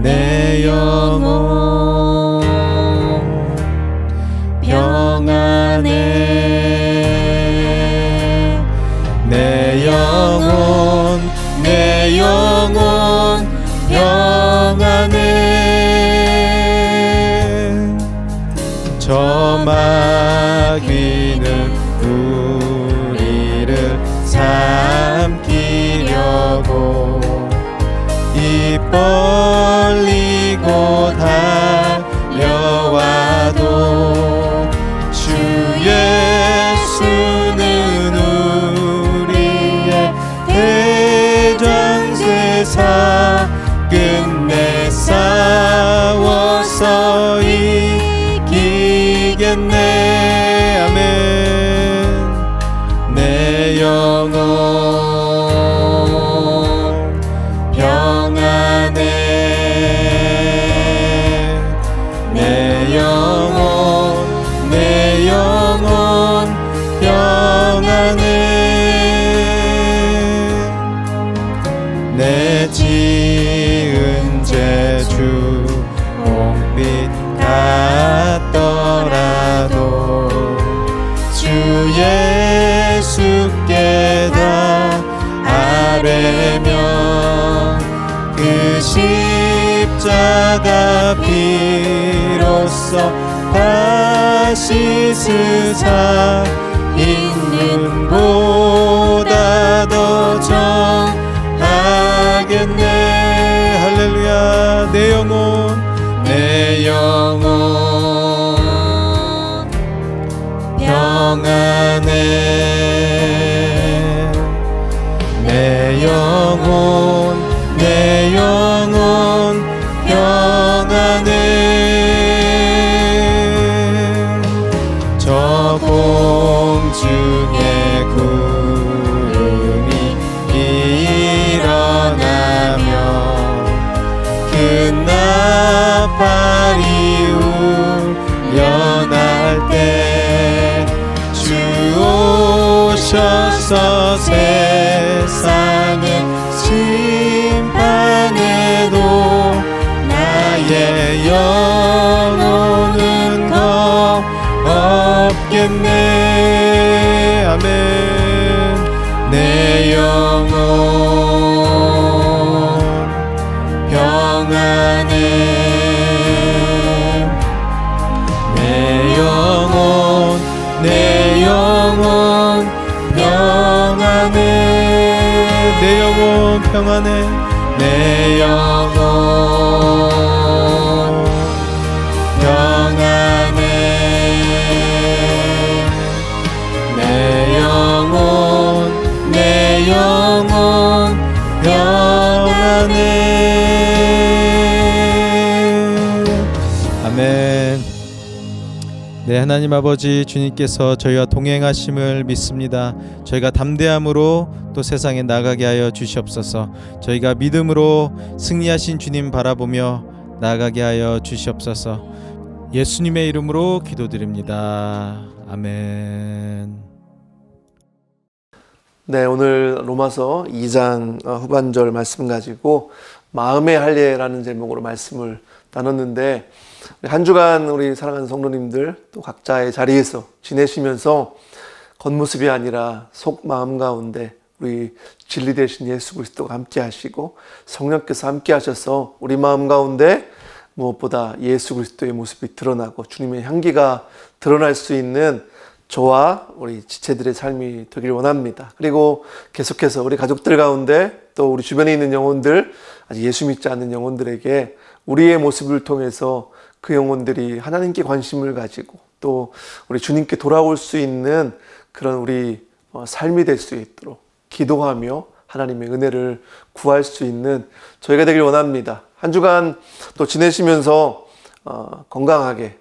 내 영혼 평안해 내 영혼 평안해. 저 마귀는 우리를 삼키려고 입 벌리고 달려와도 주 예수는 우리의 대장제사 끝내 싸워서 이기겠네. 아멘. 내 영혼 평안해. 내 영혼 평안해. 내 지은 죄주 홍빛 같더라도 주 예수께 다 아뢰면 그 십자가 피로써 다시 스사 있는 보다 더 정하겠네. 할렐루야. 내 영혼 평안해. 내 영혼 평안해. 저 공중에 구름이 일어나며 큰 나팔이 울려날 때 주 오셔서 세상의 심판에도 나의 영혼은 겁없겠네. 아멘. 내 영혼 평안해. 내 영혼 평안해. 내 영혼 평안해. 내 영혼 평안해. 내 영혼 평안해. 아멘. 네, 하나님 아버지, 주님께서 저희와 동행하심을 믿습니다. 저희가 담대함으로 또 세상에 나가게 하여 주시옵소서. 저희가 믿음으로 승리하신 주님 바라보며 나가게 하여 주시옵소서. 예수님의 이름으로 기도드립니다. 아멘. 네, 오늘 로마서 2장 후반절 말씀 가지고 마음의 할례라는 제목으로 말씀을 나눴는데, 한 주간 우리 사랑하는 성도님들 또 각자의 자리에서 지내시면서 겉모습이 아니라 속 마음 가운데 우리 진리 되신 예수 그리스도가 함께 하시고 성령께서 함께 하셔서 우리 마음 가운데 무엇보다 예수 그리스도의 모습이 드러나고 주님의 향기가 드러날 수 있는 저와 우리 지체들의 삶이 되길 원합니다. 그리고 계속해서 우리 가족들 가운데 또 우리 주변에 있는 영혼들, 아직 예수 믿지 않는 영혼들에게 우리의 모습을 통해서 그 영혼들이 하나님께 관심을 가지고 또 우리 주님께 돌아올 수 있는 그런 우리 삶이 될 수 있도록 기도하며 하나님의 은혜를 구할 수 있는 저희가 되길 원합니다. 한 주간 또 지내시면서 건강하게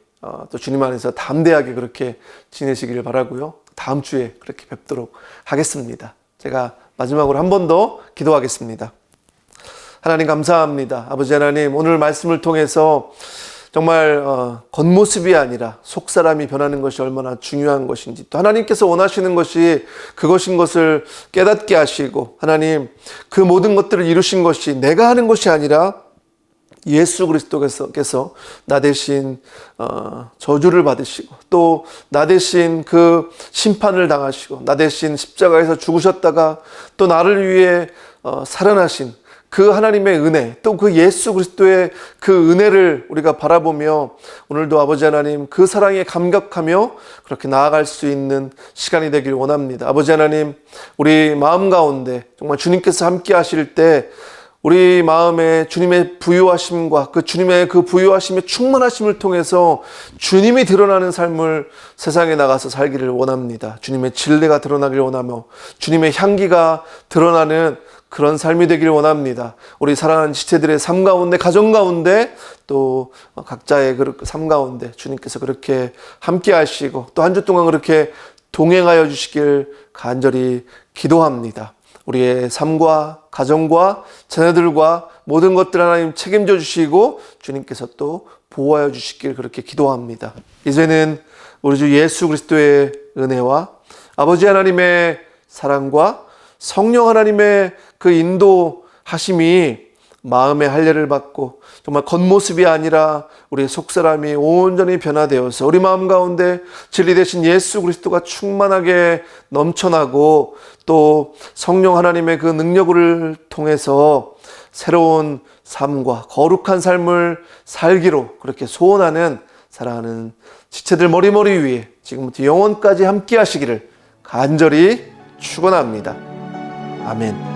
또 주님 안에서 담대하게 그렇게 지내시기를 바라고요. 다음 주에 그렇게 뵙도록 하겠습니다. 제가 마지막으로 한 번 더 기도하겠습니다. 하나님 감사합니다. 아버지 하나님, 오늘 말씀을 통해서 정말 겉모습이 아니라 속사람이 변하는 것이 얼마나 중요한 것인지, 또 하나님께서 원하시는 것이 그것인 것을 깨닫게 하시고, 하나님 그 모든 것들을 이루신 것이 내가 하는 것이 아니라 예수 그리스도께서 나 대신 저주를 받으시고 또 나 대신 그 심판을 당하시고 나 대신 십자가에서 죽으셨다가 또 나를 위해 살아나신 그 하나님의 은혜, 또 그 예수 그리스도의 그 은혜를 우리가 바라보며 오늘도 아버지 하나님 그 사랑에 감격하며 그렇게 나아갈 수 있는 시간이 되길 원합니다. 아버지 하나님, 우리 마음 가운데 정말 주님께서 함께 하실 때 우리 마음에 주님의 부유하심과 그 주님의 그 부유하심의 충만하심을 통해서 주님이 드러나는 삶을 세상에 나가서 살기를 원합니다. 주님의 진리가 드러나기를 원하며 주님의 향기가 드러나는 그런 삶이 되기를 원합니다. 우리 사랑하는 지체들의 삶 가운데, 가정 가운데, 또 각자의 그 삶 가운데 주님께서 그렇게 함께 하시고 또 한 주 동안 그렇게 동행하여 주시길 간절히 기도합니다. 우리의 삶과 가정과 자녀들과 모든 것들 하나님 책임져 주시고 주님께서 또 보호하여 주시길 그렇게 기도합니다. 이제는 우리 주 예수 그리스도의 은혜와 아버지 하나님의 사랑과 성령 하나님의 그 인도하심이 마음의 할례를 받고 정말 겉모습이 아니라 우리의 속사람이 온전히 변화되어서 우리 마음 가운데 진리 되신 예수 그리스도가 충만하게 넘쳐나고 또 성령 하나님의 그 능력을 통해서 새로운 삶과 거룩한 삶을 살기로 그렇게 소원하는 사랑하는 지체들 머리머리 위에 지금부터 영원까지 함께 하시기를 간절히 축원합니다. 아멘.